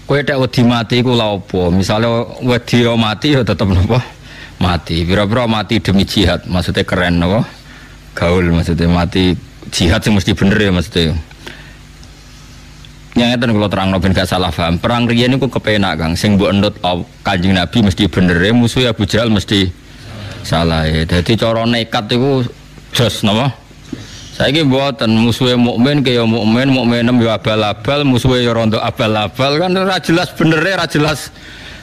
Kowe tek wedi mati iku lha apa? Misale wedi yo mati ya tetep napa? Mati. Pira-pira mati demi jihad, maksudnya keren napa? Gaul maksudnya mati jihad sing mesti bener ya maksudnya. Yang itu kalau terang ben gak salah paham. Perang riyen niku kepenak Kang, sing mbok endut Kanjeng Nabi mesti bener, musuh Abu Jahal mesti salah. Dadi cara nekat iku jos napa? Saiki mboten musuhe mukmin kaya mukmin, mukminem yo abal-abal, musuhe yo rondo abal-abal kan ora jelas benere, ora jelas.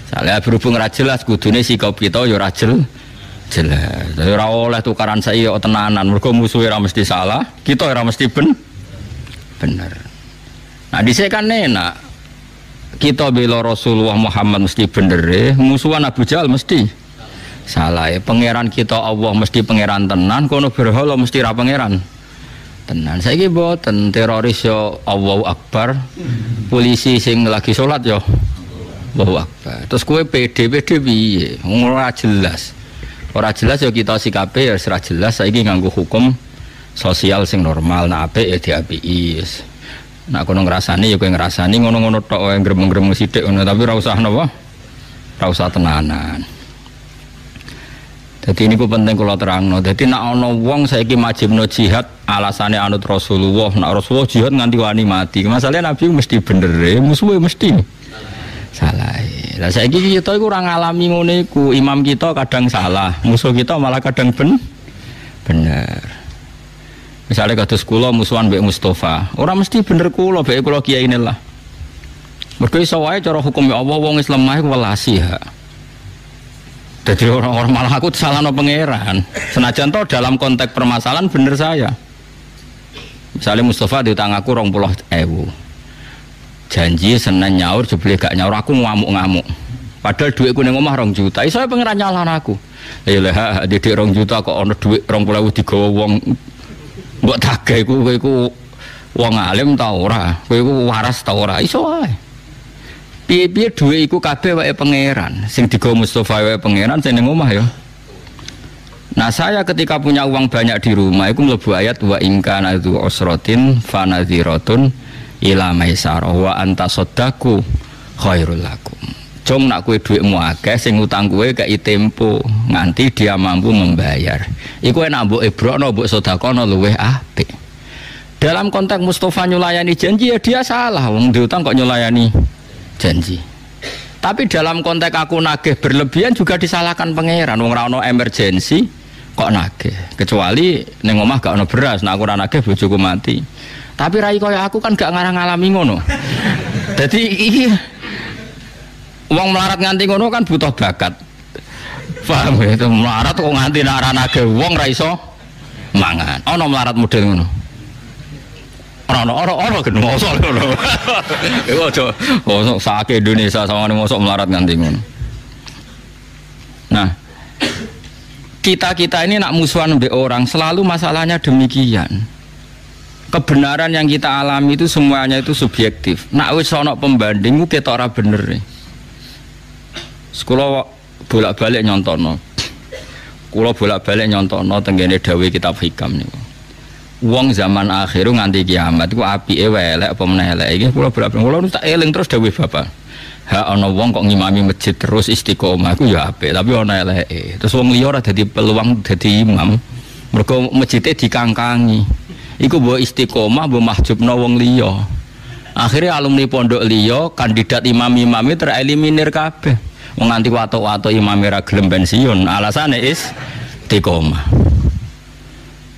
Salah berhubung ora jelas kudune sikap kita yo ora jelas. Dadi ora oleh tukaran saiki yo tenanan, mergo musuhe ora mesti salah, kita ora mesti bener. Nah dhisik kan enak. Kita bela Rasulullah Muhammad mesti bener, musuhan Abu Jahal mesti salah. Pangeran kita Allah mesti pangeran tenan, kono berhala mesti ra pangeran tenan. Saiki mboten teroris yo Allahu Akbar, polisi sing lagi salat yo Allahu Akbar. Terus kowe PD piye? Ora jelas. Ora jelas yo kita sikape ya ora jelas. Saiki nganggo hukum sosial sing normal, nek apik ya diapiki. Nek kono ngrasani ya kowe ngrasani ngono-ngono tok wae gremeng-gremeng sithik ngono, tapi ora usah napa? Ora usah tenanan. Jadi ini ku penting kalau terangno. Jadi nak ono wong saiki majibno jihad alasane anut Rasulullah. Nak Rasulullah jihad nganti wani mati. Masalahnya Nabi mesti bener, musuhe mesti salah. Lah saiki kita iku ora ngalami ngono iku. Imam kita kadang salah, musuh kita malah kadang bener. Misalnya kados kula musuhan mbek Mustafa, ora mesti bener kula, mbek kula kiai ini lah. Mergo iso wae cara hukum Allah wong Islam mah iku welasi ha. Jadi orang-orang malah aku salahno pangeran. Senajan toh dalam konteks permasalahan bener saya. Misalnya Mustafa diutang aku 20.000. Janji Senin nyaur jebule gak nyaur aku ngamuk-ngamuk. Padahal duitku ning omah 2 juta. Iso pangeran nyalahno aku. Ya lah didik 2 juta kok ana duit 20.000 digawa wong mbok tagih iku wong alim ta ora? Kowe iku waras ta ora? Iso wae. Piye-piye duwe iku kabeh wae pangeran. Sing digawa Mustafa wae pangeran sing ning omah ya. Nah, saya ketika punya uang banyak di rumah iku mlebu ayat wa ingkana tu usratin fanadhiratun ila maisarah wa anta saddaku khairul lakum. Jong nak kowe dhuwitmu akeh sing utang kowe kei tempo nganti dia mampu membayar. Iku enak mbok ebrokno mbok sedekahno luweh apik. Dalam konteks Mustafa nyulayani janji ya dia salah wong diutang kok nyulayani janji. Tapi dalam konteks aku nagih berlebihan juga disalahkan pangeran. Wong ora ono emergency kok nagih. Kecuali ning omah gak ono beras, nek aku ora nagih bojoku mati. Tapi rai kaya aku kan gak ngalami ngono. Dadi iki wong melarat nganti ngono kan butuh bakat. Paham ya? Itu melarat kok nganti nek ora nagih wong ra iso mangan. Ono melarat model ngono. Ora gen mosok ngono. Iku aja mosok sak Indonesia sawangane mosok melarat nganti ngono. Nah, kita ini nak musuhan mbek orang selalu masalahnya demikian. Kebenaran yang kita alami itu semuanya itu subjektif. Nak wis ana pembanding ku ketok ora bener. Sekolah bolak-balik nyontono. Kula bolak-balik nyontono tenggene dawuh kitab hikam niku. Wong zaman akhir nganti kiamat ku apike wae elek apa meneh elek iki kula bolak-balik kula tak eling terus dawuh Bapak. Ha ana wong kok ngimami masjid terus istiqomah ku ya apik tapi ana eleke. Terus wong liya ora dadi peluang dadi imam. Mergo masjide dikangkangi. Iku mbok istiqomah mbok mahjubno wong liya. Akhirnya alumni pondok liya kandidat imam-imame tereliminir kabeh. Wong nganti watuk-watuk imam ra gelem pensiun alasane istiqomah.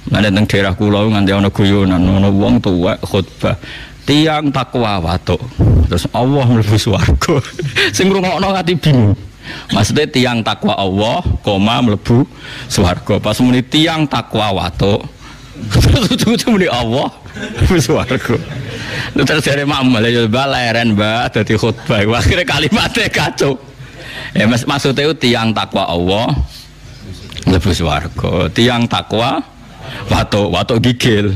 Ada teng daerah kula nganti ana guyonan ana wong tuwek khutbah tiang takwa watuk terus Allah mlebu swarga sing ngrungokno ati bingung maksudnya tiang takwa Allah koma mlebu swarga pas muni tiang takwa watuk terus muni Allah mlebu swarga terus jare mamal ya baleren mbak dadi khutbah akhire kalimatnya kacau ya maksudnya itu tiang takwa Allah mlebu swarga tiang takwa watuk gigil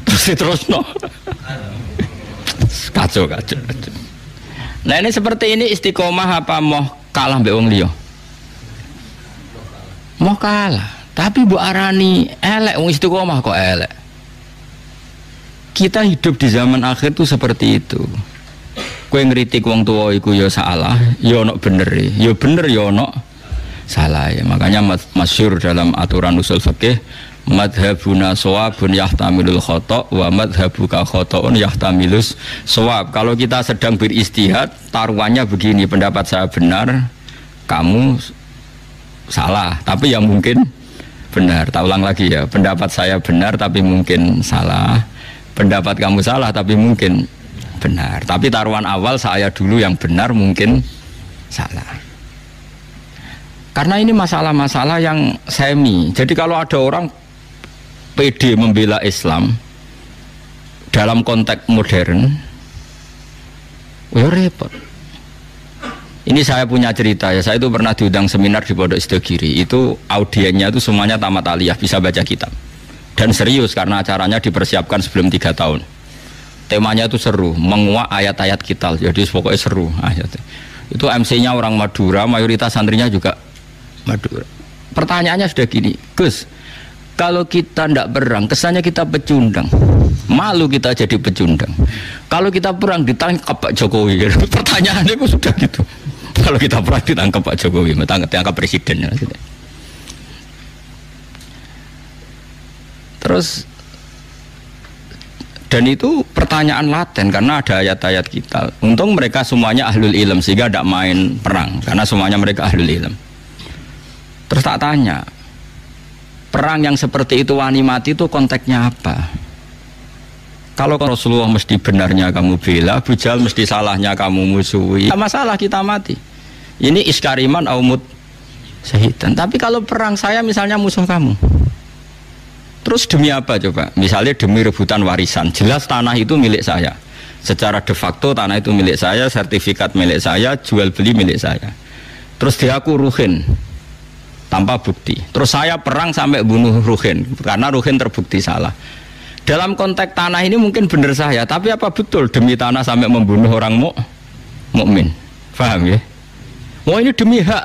terus no kacau. Nah ini seperti ini istiqomah apa mau kalah mbek wong liya? Mau kalah, tapi mbok arani elek wong istiqomah kok elek. Kita hidup di zaman akhir itu seperti itu. Kowe ngritik wong tuwa iku ya salah, ya ono bener, ya bener ya ono salah. Ya. Makanya masyhur dalam aturan usul fikih, madhabuna shawabun yahtamilul khata' wa madhabuka khata'un yahtamilus shawab. Kalau kita sedang beristihad, taruhannya begini, pendapat saya benar, kamu salah, tapi yang mungkin benar. Tak ulang lagi ya, pendapat saya benar tapi mungkin salah, pendapat kamu salah tapi mungkin benar. Tapi taruhan awal saya dulu yang benar, mungkin salah. Karena ini masalah-masalah yang semi. Jadi kalau ada orang PD membela Islam dalam konteks modern, ya repot. Ini saya punya cerita ya, saya itu pernah diundang seminar di Pondok Sidogiri. Itu audiennya itu semuanya tamat aliyah, bisa baca kitab. Dan serius karena acaranya dipersiapkan sebelum 3 tahun. Temanya itu seru, menguak ayat-ayat kitab. Jadi pokoknya seru ayatnya. Itu MC-nya orang Madura, mayoritas santrinya juga Madura. Pertanyaannya sudah gini, Gus, kalau kita tidak perang, kesannya kita pecundang. Malu kita jadi pecundang. Kalau kita perang ditangkap Pak Jokowi. Pertanyaannya itu sudah gitu. Kalau kita perang ditangkap Pak Jokowi, ditangkap presiden. Terus, dan itu pertanyaan laten karena ada ayat-ayat kita. Untung mereka semuanya ahlul ilm sehingga tidak main perang karena semuanya mereka ahlul ilm. Terus tak tanya, perang yang seperti itu wani mati itu konteksnya apa? Kalau Rasulullah mesti benarnya kamu bela, Abu Jahal mesti salahnya kamu musuhi. Tidak masalah kita mati. Ini iskariman aumut syahidan. Tapi kalau perang saya misalnya musuh kamu, terus demi apa coba? Misalnya demi rebutan warisan. Jelas tanah itu milik saya. Secara de facto tanah itu milik saya, sertifikat milik saya, jual beli milik saya. Terus dia aku ruhin tanpa bukti. Terus saya perang sampai bunuh ruhin karena ruhin terbukti salah. Dalam konteks tanah ini mungkin benar saya, tapi apa betul demi tanah sampai membunuh orang mukmin? Paham ya? Oh ini demi hak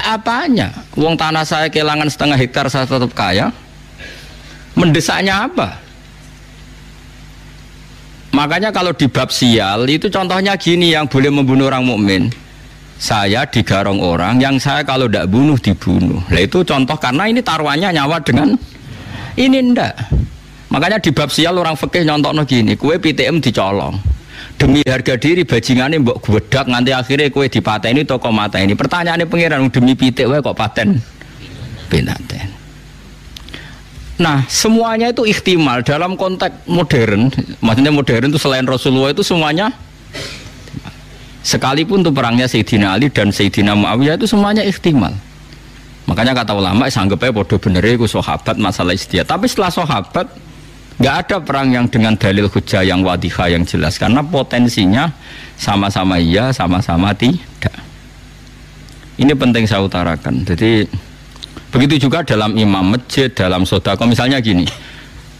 apanya? Uang tanah saya kehilangan 0,5 hektar saya tetap kaya. Mendesaknya apa? Makanya kalau di bab sial itu contohnya gini yang boleh membunuh orang mukmin. Saya digarong orang yang saya kalau tidak bunuh dibunuh. Nah itu contoh karena ini taruhannya nyawa dengan ini ndak. Makanya di bab sial orang fikih nyontokno gini, kue PTM dicolong. Demi harga diri bajingane mbok gwedak nganti akhirnya kue dipateni toko mata ini. Pertanyaannya pangeran demi pitik wae kok paten binaten. Nah, semuanya itu ihtimal dalam konteks modern. Maksudnya modern itu selain Rasulullah itu semuanya sekalipun untuk perangnya Sayyidina Ali dan Sayyidina Muawiyah itu semuanya ihtimal. Makanya kata ulama sanggepnya bodoh bener itu sahabat masalah istihad. Tapi setelah sahabat nggak ada perang yang dengan dalil hujah yang wadihah yang jelas karena potensinya sama-sama iya, sama-sama tidak. Ini penting saya utarakan. Jadi begitu juga dalam imam masjid, dalam sedekah. Misalnya gini,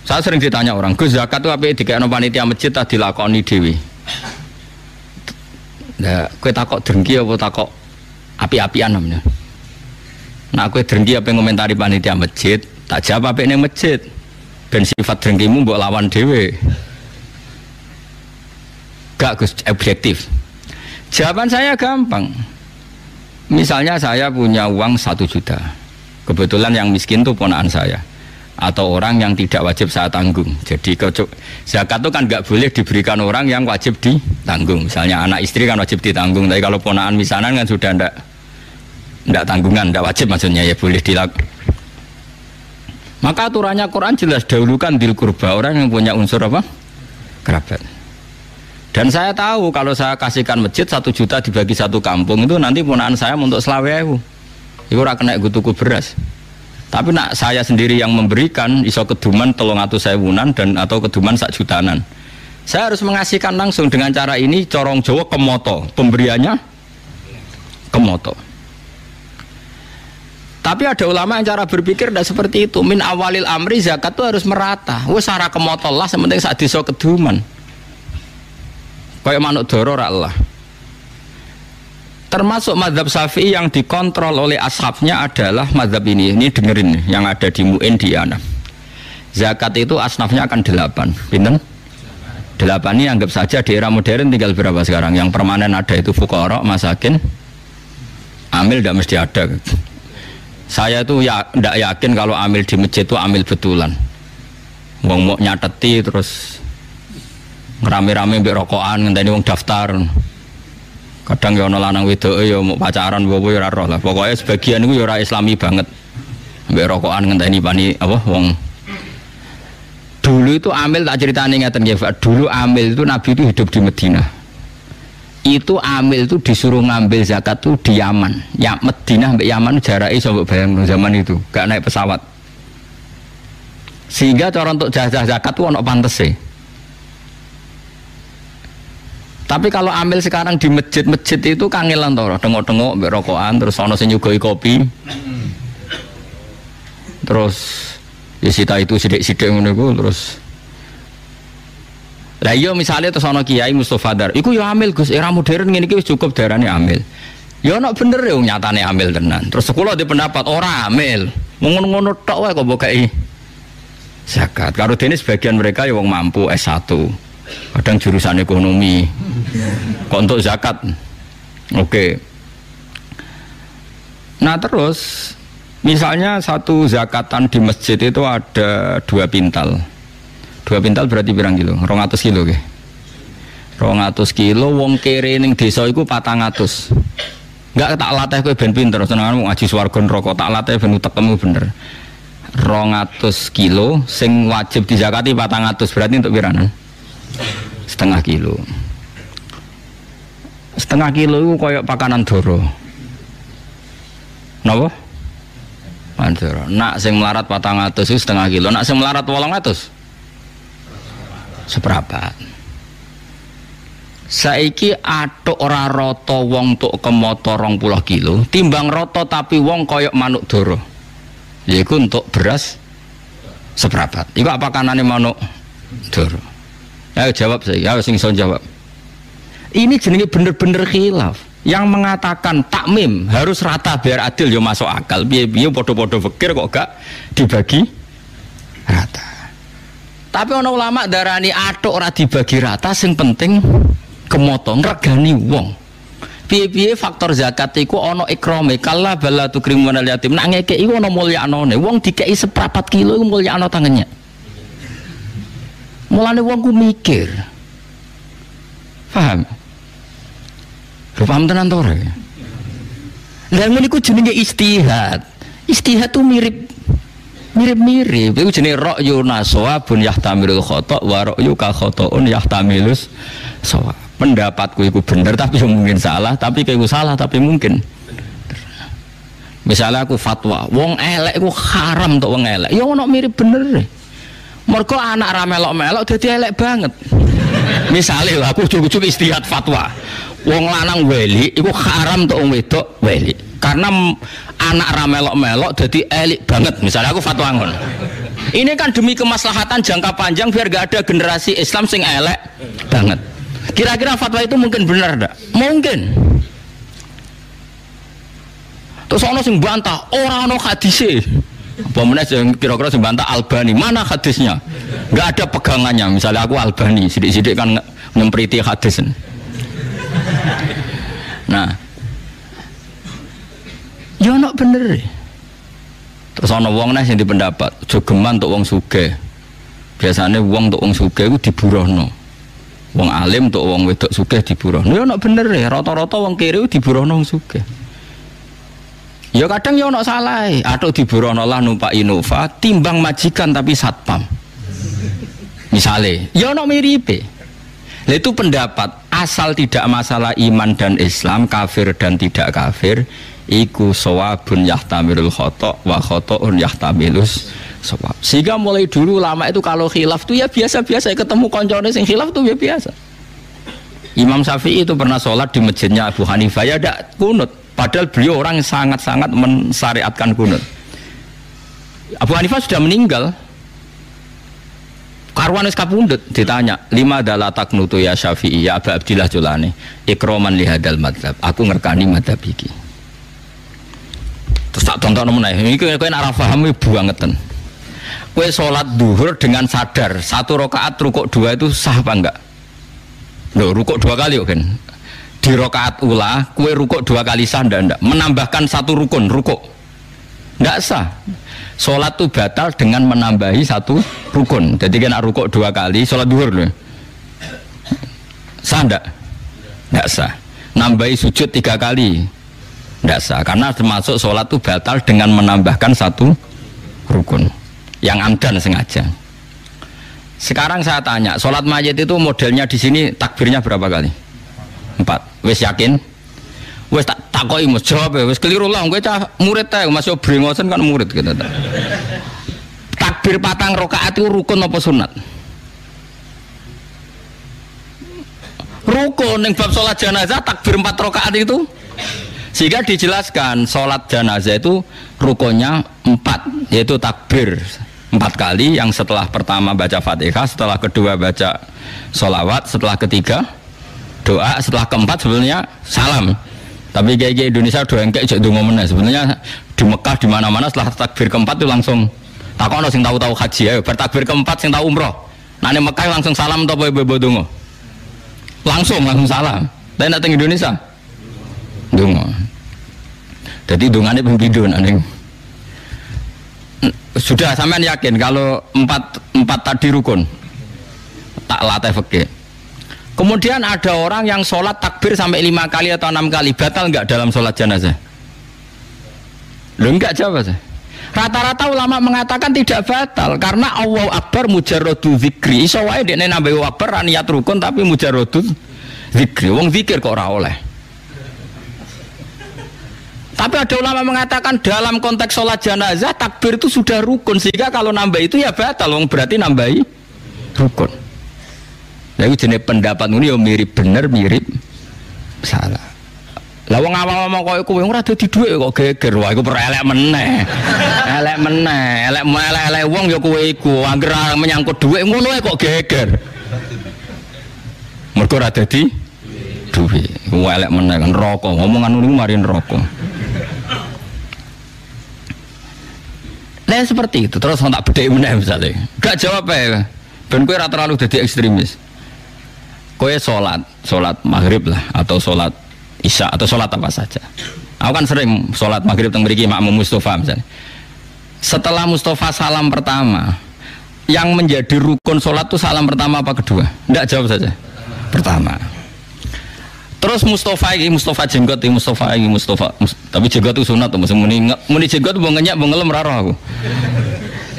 saya sering ditanya orang, Gus zakat itu apa? Dikasih panitia masjid tak dilakoni dewi. Nah, kue takok dengki apa takok api-apian namanya. Nah, kue dengki apa ngomentari panitia masjid, tak jawab apa ini masjid. Ben sifat dengkimu mbok lawan dewe. Gak Gus objektif. Jawaban saya gampang. Misalnya saya punya uang 1 juta. Kebetulan yang miskin itu ponakan saya atau orang yang tidak wajib saya tanggung. Jadi zakat itu kan nggak boleh diberikan orang yang wajib ditanggung. Misalnya anak istri kan wajib ditanggung, tapi kalau ponakan misanan kan sudah ndak tanggungan, ndak wajib maksudnya ya boleh dilakukan. Maka aturannya Quran jelas dahulukan dil kurba, orang yang punya unsur apa? Kerabat. Dan saya tahu kalau saya kasihkan masjid 1 juta dibagi 1 kampung itu nanti ponakan saya untuk selawewu. Itu ora kena tuku beras. Tapi nak saya sendiri yang memberikan iso keduman 300.000-an dan atau keduman 1 jutaan. Saya harus mengasihkan langsung dengan cara ini corong Jawa kemoto, pemberiannya kemoto. Tapi ada ulama yang cara berpikir tidak seperti itu. Min awalil amri zakat itu harus merata. Wes ora kemoto lah, sementing sak desa keduman. Kayak manuk doro ra Allah. Termasuk mazhab Syafi'i yang dikontrol oleh ashabnya adalah mazhab ini dengerin yang ada di Mu'in di Anaf. Zakat itu asnafnya akan 8, pinten? 8 ini anggap saja di era modern tinggal berapa sekarang? Yang permanen ada itu fuqara, masakin, amil tidak mesti ada. Saya tuh tidak yakin kalau amil di masjid itu amil betulan. Wong mau nyateti terus ngerame-rame mbek rokokan ngenteni wong daftar. Kadang ya ana lanang wedoke ya mau pacaran apa ya ora roh lah. Pokoke sebagian iku ya ora islami banget. Mbek rokokan ngenteni pani apa wong. Dulu itu amil tak ceritane ngeten nggih, Pak. Dulu amil itu Nabi itu hidup di Madinah. Itu amil itu disuruh ngambil zakat tuh di Yaman. Ya Madinah mbek Yaman jarake iso mbok bayang zaman itu, gak naik pesawat. Sehingga cara untuk jajah zakat tuh ono pantese. Tapi kalau ambil sekarang di masjid-masjid itu kangelan to, tengok-tengok mbek rokokan terus ono sing nyugoi kopi. Terus ya sita itu sidik-sidik ngono iku terus. Lah iya misalnya terus ana kiai Mustofa Dar, iku ya amil Gus, era modern ngene iki wis cukup darane amil. Ya ana bener ya nyatane amil tenan. Terus kula di pendapat ora amil. Ngono-ngono tok wae kok mbok kei zakat. Karo dene sebagian mereka ya wong mampu S1. Kadang jurusan ekonomi. Kok untuk zakat. Oke. Nah terus misalnya satu zakatan di masjid itu ada 2 pintal. 2 pintal berarti pirang kilo? 200 kilo ke? 200 kilo wong kere ning desa iku 400. Enggak tak latih kowe ben pinter, senengan ngaji swarga neraka tak latih ben utekmu bener. 200 kilo sing wajib dizakati 400 berarti untuk piranan? Setengah kilo. Setengah kilo itu koyok pakanan doro. Napa? Pandoro. Nak sing melarat 400 itu setengah kilo, nak sing melarat 800 seprapat. Saiki atuk ora rata wong tuk kemoto 20 kilo, timbang rata tapi wong koyok manuk doro. Yaiku untuk beras seprapat. Iku apa kanane manuk doro? Ayo jawab saya, ayo sing iso jawab. Ini jenenge bener-bener khilaf. Yang mengatakan takmim harus rata biar adil ya masuk akal. Piye-piye padha-padha fikir kok gak dibagi rata. Tapi ana ulama darani atuk ora dibagi rata, sing penting kemoto ngregani wong. Piye-piye faktor zakat iku ana ikrame, kala bala tukrimunal yatim. Nak ngekeki iku ana mulyanane. Wong dikeki seprapat kilo iku mulyakno tangannya. Mulane wong ku mikir. Paham? Paham tenan to ora? Lah ngene iku jenenge istihad. Istihad tuh mirip-mirip. Iku jenenge ra'yu nasawabun yahtamilul khata' wa ra'yu ka khata'un yahtamilus shawab. Pendapatku itu bener tapi mungkin salah, tapi kayak salah tapi mungkin. Misalnya aku fatwa, wong elek iku haram untuk wong elek. Ya ono mirip bener. Mergo anak ra melok-melok dadi elek banget. Misalnya aku cukup istihad fatwa. Wong lanang weli iku haram untuk wong wedok weli. Karena anak ra melok-melok dadi elek banget. Misalnya aku fatwa ngono. Ini kan demi kemaslahatan jangka panjang biar gak ada generasi Islam sing elek banget. Kira-kira fatwa itu mungkin benar enggak? Mungkin. Terus ono sing bantah, ora ono hadise. Apa meneh sing kira-kira sing bantah Albani, mana hadisnya? Enggak ada pegangannya. Misalnya aku Albani, sidik-sidik kan nyempriti hadis. Nah. Ya ono bener. Terus ono wong neh sing dipendapat, jogeman untuk wong sugih. Biasanya wong untuk wong sugih iku diburuhno. Wong alim untuk wong wedok sugih diburuhno. Ya ono bener ya, rata-rata wong kiri diburuhno wong sugih. Ya kadang ya ono salah, atau diburuhno lah numpak Innova timbang majikan tapi satpam. Misalnya, ya ono miripe. Lah itu pendapat asal tidak masalah iman dan Islam, kafir dan tidak kafir, iku shawabun yahtamilul khata' wa khata'un yahtamilus shawab. Sehingga mulai dulu lama itu kalau khilaf tuh ya biasa-biasa, ketemu koncone sing khilaf tuh ya biasa. Imam Syafi'i itu pernah sholat di masjidnya Abu Hanifah ya tidak kunut, padahal beliau orang yang sangat-sangat mensyariatkan kunut. Abu Hanifah sudah meninggal. Karwan wis kapundhut ditanya, "Lima adalah taknutu ya Syafi'i ya Abu Abdillah Julani, ikroman lihadal madhab." Aku ngerkani madhab iki. Terus tak tonton meneh, iki kowe nek ora paham bangetan. Kowe salat duhur dengan sadar 1 rakaat rukuk 2 itu sah apa enggak? Loh, rukuk 2 kali kan. Di rakaat ula kue rukuk 2 kali sah ndak, menambahkan 1 rukun rukuk ndak sah. Sholat tuh batal dengan menambahi 1 rukun. Jadi kena rukuk 2 kali sholat duhur loh, sah ndak sah. Nambahi sujud 3 kali ndak sah, karena termasuk sholat tuh batal dengan menambahkan 1 rukun yang amdan sengaja. Sekarang saya tanya, sholat mayit itu modelnya di sini takbirnya berapa kali? 4. Wes yakin? Wes tak takoki Mas jawab ya, wes keliru lah, kowe cah murid ta, masih brengosen kan murid gitu. Takbir 4 rakaat itu rukun apa sunat? Rukun. Ning bab sholat jenazah takbir 4 rakaat itu. Sehingga dijelaskan sholat jenazah itu rukunnya 4, yaitu takbir 4 kali, yang setelah pertama baca Fatihah, setelah kedua baca sholawat, setelah ketiga doa, setelah keempat sebenarnya salam. Tapi kayak Indonesia doa engkek jek donga meneh. Sebenarnya di Mekah di mana-mana setelah takbir keempat itu langsung takono sing tahu-tahu haji ayo bertakbir keempat sing tahu umroh. Nah ning Mekah langsung salam to apa bebo donga? Langsung salam. Tapi nek teng Indonesia donga. Jadi dongane ping pindho ning sudah sampean yakin kalau 4 tadi rukun tak latih fikih. Kemudian ada orang yang sholat takbir sampai 5 kali atau 6 kali, batal enggak dalam sholat jenazah? Loh enggak, jawab saya. Rata-rata ulama mengatakan tidak batal karena Allahu Akbar mujarradu zikri. Iso wae dekne nambah Allahu Akbar niat rukun tapi mujarradu zikri. Wong zikir kok ora oleh. Tapi ada ulama mengatakan dalam konteks sholat jenazah takbir itu sudah rukun, sehingga kalau nambah itu ya batal, berarti nambahi rukun. Nah itu jenis pendapat ini ya mirip bener mirip salah. Lah wong awam-awam kok kowe ora dadi dhuwit kok geger, wah iku perelek meneh. Elek wong ya kowe iku anggere menyangkut dhuwit ngono kok geger. Mergo ora dadi dhuwit. Elek meneh kan neraka, ngomongan niku mari neraka. Nah seperti itu, terus tak bedheki meneh misalnya. Gak jawab ya. Ben kowe ora terlalu dadi ekstremis. Kowe sholat maghrib lah, atau sholat isya, atau sholat apa saja. Aku kan sering sholat maghrib teng mriki makmum Mustafa misalnya. Setelah Mustafa salam pertama, yang menjadi rukun sholat itu salam pertama apa kedua? Nggak, jawab saja. Pertama. Terus Mustafa jenggot, tapi jenggot itu sunat tuh, muni jenggot tuh ngenyak ngelem raro aku.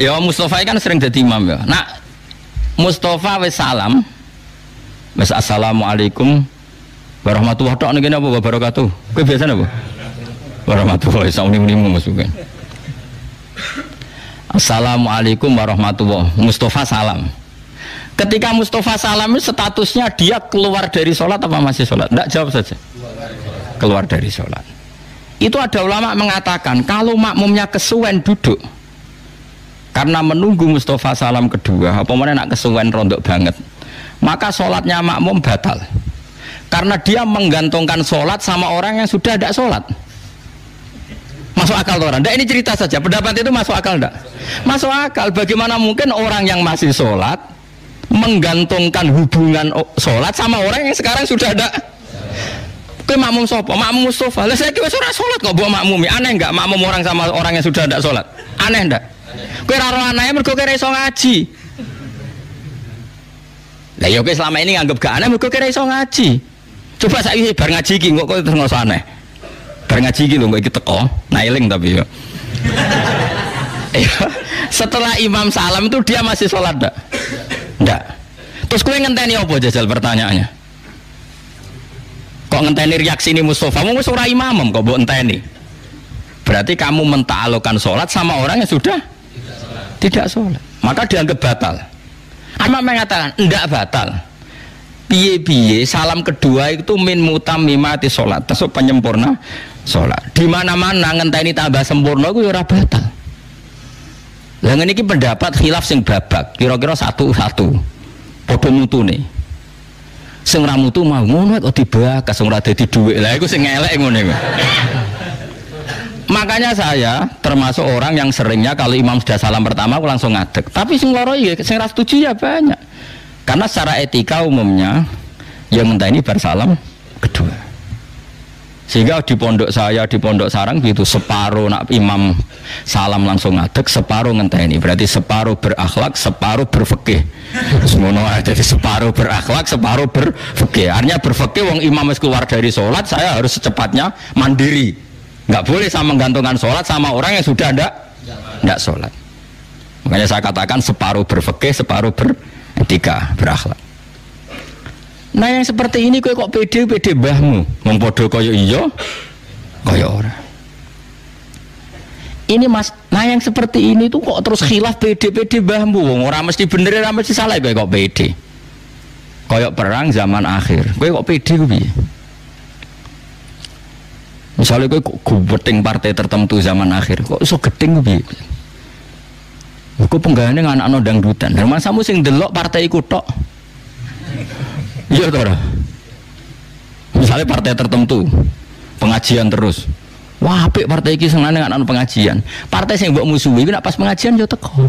Ya Mustafa kan sering jadi imam ya. Nah Mustafa wis salam, wis assalamualaikum warahmatullahi wabarakatuh. Kowe biasa napa? Warahmatullahi wabarakatuh. Assalamualaikum warahmatullahi. Mustafa salam. Ketika Mustafa salam statusnya dia keluar dari sholat apa masih sholat? Tidak, jawab saja. Keluar dari sholat. Itu ada ulama mengatakan kalau makmumnya kesuwen duduk karena menunggu Mustafa salam kedua, apa mana nak kesuwen rondok banget, maka sholatnya makmum batal. Karena dia menggantungkan sholat sama orang yang sudah tidak sholat. Masuk akal orang? Tidak, ini cerita saja. Pendapat itu masuk akal tidak? Masuk akal. Bagaimana mungkin orang yang masih sholat menggantungkan hubungan sholat sama orang yang sekarang sudah ada? Ke makmum sopo? Makmum Mustafa. Lah saya kira ora sholat kok buat makmumi. Aneh enggak makmum orang sama orang yang sudah ada sholat? Aneh enggak? Kowe ora ro aneh mergo kowe iso ngaji. Lah ya kowe selama ini nganggep gak aneh mergo kowe iso ngaji. Coba saiki bar ngaji iki kok kowe terus ngoso aneh. Bar ngaji iki lho kok iki teko, nailing tapi ya. Setelah imam salam itu dia masih sholat enggak? Enggak. Terus kowe ngenteni apa jajal pertanyaannya? Kok ngenteni reaksi ini Mustafa? Wong wis ora imam kok mbok enteni. Berarti kamu menta'allukan sholat sama orang yang sudah tidak sholat. Maka dianggap batal. Amma mengatakan enggak batal. Piye-piye salam kedua itu min mutammimati sholat, termasuk penyempurna sholat. Di mana-mana ngenteni tambah sempurna itu ora batal. Lah ngene iki pendapat khilaf sing babak, kira-kira satu-satu. Padha mutune. Sing ra mutu mau ngono kok dibakas sing ora dadi dhuwit. Lah iku sing elek ngono iku. Makanya saya termasuk orang yang seringnya kalau imam sudah salam pertama aku langsung ngadeg. Tapi sing loro iki sing ra setuju ya banyak. Karena secara etika umumnya yang ngenteni bar salam kedua. Sehingga di pondok saya, di pondok sarang gitu, separuh nak imam salam langsung ngadeg, separuh ngenteni. Berarti separuh berakhlak, separuh berfikih. Semono jadi separuh berakhlak, separuh berfikih. Artinya berfikih wong imam wis keluar dari sholat, saya harus secepatnya mandiri. Enggak boleh sama menggantungkan sholat sama orang yang sudah enggak sholat. Makanya saya katakan separuh berfikih, separuh beretika, berakhlak. Nah yang seperti ini kowe kok pede mbahmu, wong padha kaya iya, kaya ora. Ini Mas, nah yang seperti ini tuh kok terus khilaf pede mbahmu, wong ora mesti bener ora mesti salah kowe kok pede. Kaya perang zaman akhir, kowe kok pede ku piye? Misalnya kowe gubeting partai tertentu zaman akhir, kok iso gedeng ku piye? Kok penggane anakno dangdutan. Lah masamu sing delok partai iku tok. Iya toh. Misalnya partai tertentu pengajian terus. Wah, apik partai iki senengane anak pengajian. Partai sing mbok musuhi iki nek pas pengajian yo teko.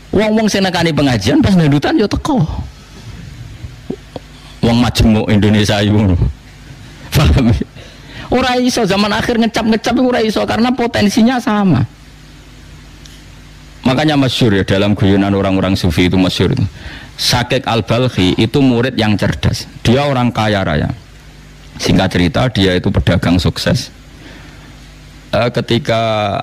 Wong-wong sing nekani pengajian pas ndutan yo teko. Wong Majmuk Indonesia iku. Paham? Ora iso zaman akhir ngecap-ngecap ora iso karena potensinya sama. Makanya masyhur ya dalam guyonan orang-orang sufi itu masyhur itu. Syakik Al-Balkhi itu murid yang cerdas. Dia orang kaya raya. Singkat cerita dia itu pedagang sukses. Ketika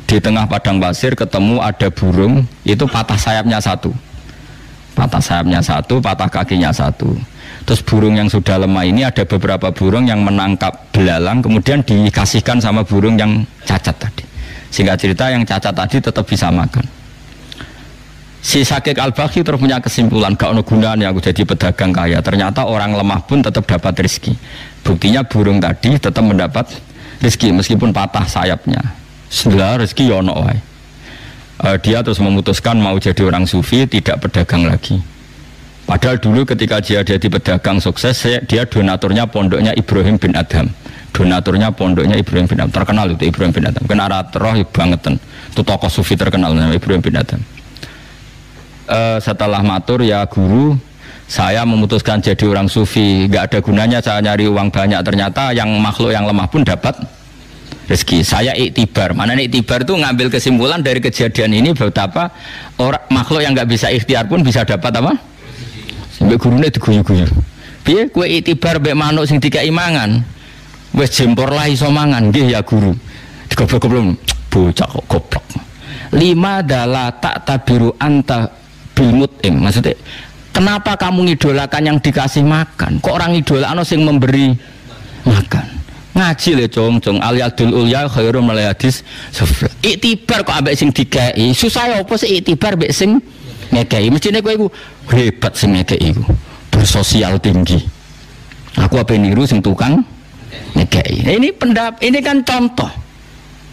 di tengah padang pasir ketemu ada burung, itu patah sayapnya satu. Patah sayapnya satu, patah kakinya satu. Terus burung yang sudah lemah ini ada beberapa burung yang menangkap belalang kemudian dikasihkan sama burung yang cacat tadi. Singkat cerita yang cacat tadi tetap bisa makan. Si Syakik Al-Balkhi terus punya kesimpulan, gak ada gunanya aku jadi pedagang kaya. Ternyata orang lemah pun tetap dapat rezeki. Buktinya burung tadi tetap mendapat rezeki meskipun patah sayapnya. Setelah rezeki ya ono wae. Dia terus memutuskan mau jadi orang sufi, tidak pedagang lagi. Padahal dulu ketika dia jadi pedagang sukses, dia donaturnya pondoknya Ibrahim bin Adham. Donaturnya pondoknya Ibrahim bin Adham. Terkenal itu Ibrahim bin Adham. Kena roh bangetan. Itu tokoh sufi terkenal namanya Ibrahim bin Adham. Setelah matur ya guru, saya memutuskan jadi orang sufi. Gak ada gunanya saya nyari uang banyak. Ternyata yang makhluk yang lemah pun dapat rezeki. Saya iktibar. Mana iktibar itu ngambil kesimpulan dari kejadian ini betapa orang makhluk yang nggak bisa ikhtiar pun bisa dapat apa? Sampai gurunya diguyu-guyu. Piye kowe iktibar mbek manuk sing dikai mangan. Wis jempor lah iso mangan nggih ya guru. Digoblok-goblok bocah kok goblok. Lima adalah tak tabiru anta bilmutim. Maksudnya kenapa kamu ngidolakan yang dikasih makan? Kok orang idolakno sing memberi makan? Ngaji le cong al-yadul ulya khairum minal hadis sufla. Iktibar kok ambek sing dikai. Susah apa sih iktibar mbek sing ngekei? Mestine kowe iku hebat sing ngekei iku. Bersosial tinggi. Aku apa niru sing tukang ngekei. Ini kan contoh.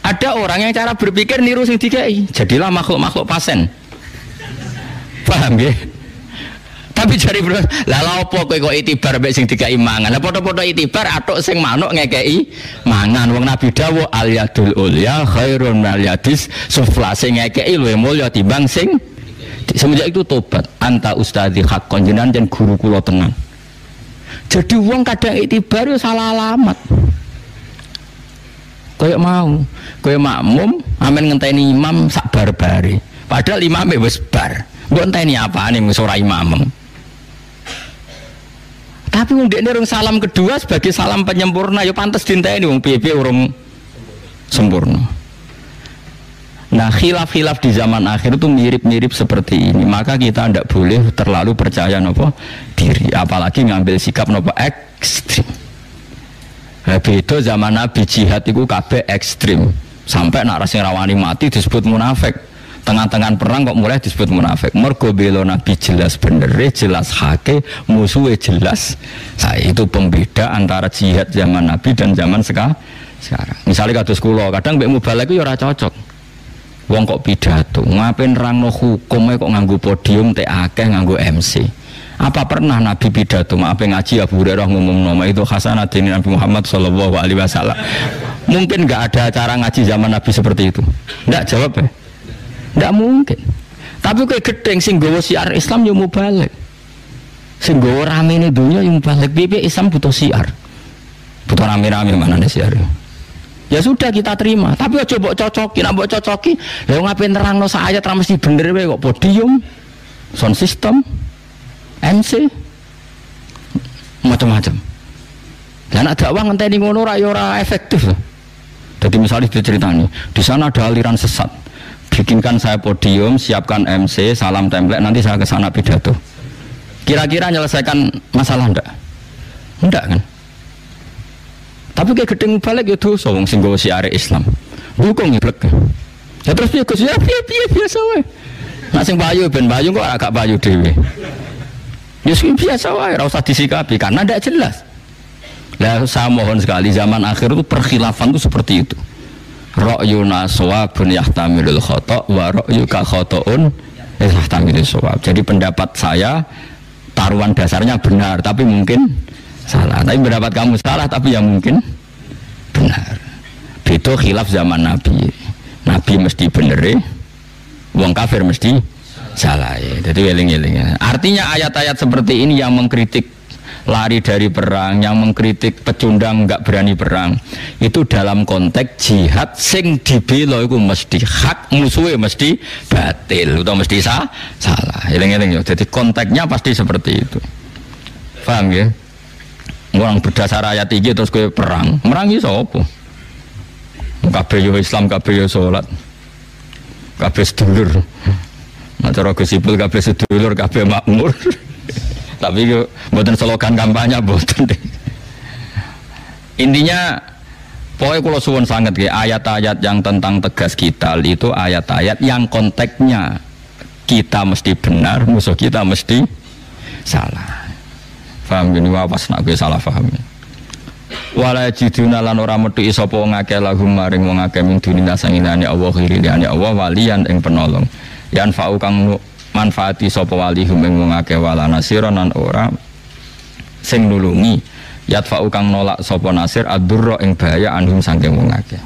Ada orang yang cara berpikir niru sing dikai. Jadilah makhluk-makhluk pasen. Paham ya? Tapi jari bro, lah apa kowe kok itibar mbek sing dikai mangan. Lah padha-padha itibar atuk sing manuk ngekei mangan. Wong Nabi dawuh al yadul ulya khairun minal yadis sufla. Sing ngekei luwih mulya timbang sing. Semenjak itu tobat. Anta ustadzi haqqan jenengan jan guru kula tenan. Jadi wong kadang itibar yo salah alamat. Kayak mau, kayak makmum amen ngenteni imam sak bar-bare. Padahal imame wis bar. Mbok enteni apane wis ora imam. Tapi wong dekne urung salam kedua sebagai salam penyempurna ya pantes dinteni wong piye-piye urung sempurna. Nah, khilaf-khilaf di zaman akhir itu mirip-mirip seperti ini. Maka kita tidak boleh terlalu percaya nopo diri, apalagi ngambil sikap nopo ekstrim. Beda zaman Nabi jihad itu kabeh ekstrim. Sampai nak sing rawani mati disebut munafik. Tengah-tengah perang kok mulai disebut munafik. Mergo bela Nabi jelas bener, jelas hake, musuhnya jelas. Saya itu pembeda antara jihad zaman Nabi dan zaman sekarang. Misalnya kados kula, kadang mbek mubalek iku ya ora cocok. Wong kok pidato, ngapain nerangno hukumnya kok nganggo podium teh akeh nganggo MC. Apa pernah Nabi pidato, maaf ngaji Abu Hurairah ngumum nama itu khasanatin Nabi Muhammad sallallahu alaihi wasallam. Mungkin nggak ada acara ngaji zaman Nabi seperti itu. Nggak jawab ya? Nggak mungkin. Tapi kayak gedeng sing nggawa syiar Islam yo mubalek. Sing nggawa ramene donya yang balik piye Islam butuh siar. Butuh rame-rame mana nih siar. Ya sudah kita terima, tapi aja mbok cocoki, nek mbok cocoki, lha ngapain nerangno sak ayat ra mesti bener wae kok podium, sound system, MC macam-macam. Dan ada dakwah ngenteni ngono ra ya ora efektif. Jadi misalnya diceritani, di sana ada aliran sesat. Bikinkan saya podium, siapkan MC, salam template, nanti saya ke sana pidato. Kira-kira menyelesaikan masalah ndak? Ndak kan? Tapi kayak gedeng balik ya dosa wong sing nggawa siare Islam. Dukung ya blek. Ya terus piye Gus? Ya piye biasa wae. Nek sing payu ben payu kok agak payu dhewe. Ya sing biasa wae, ora usah disikapi karena ndak jelas. Lah saya mohon sekali zaman akhir itu perkhilafan itu seperti itu. Ra'yuna shawabun yahtamilul khata' wa ra'yuka khata'un yahtamilul shawab. Jadi pendapat saya taruhan dasarnya benar tapi mungkin salah. Tapi pendapat kamu salah tapi yang mungkin benar. Itu khilaf zaman Nabi. Nabi mesti bener, wong kafir mesti salah. Jadi eling-eling. Artinya ayat-ayat seperti ini yang mengkritik lari dari perang, yang mengkritik pecundang nggak berani perang, itu dalam konteks jihad sing dibela itu mesti hak, musuhnya mesti batil atau mesti salah. Eling-eling ya. Jadi konteksnya pasti seperti itu. Paham ya? Orang berdasar ayat 3 terus gue perang, merangi sapa? Kabeh yo Islam, kabeh yo salat, kabeh sedulur. Nah cara Gusipul kabeh sedulur, kabeh makmur. Tapi yo mboten slogan kampanye mboten. Intinya pokoknya kalau suwun sangat ya, ayat-ayat yang tentang tegas kita itu ayat-ayat yang konteksnya kita mesti benar, musuh kita mesti salah. Paham gini wapas nak gue salah paham. Wala jiduna lan ora metu sapa wong akeh lahum maring wong akeh min dunia sangilane Allah khiriliane Allah walian ing penolong. Yan fa'u kang manfaati sapa walihum ing wong akeh wala nasiron lan ora sing nulungi. Yat fa'u kang nolak sapa nasir adurra ing bahaya anhum saking wong akeh.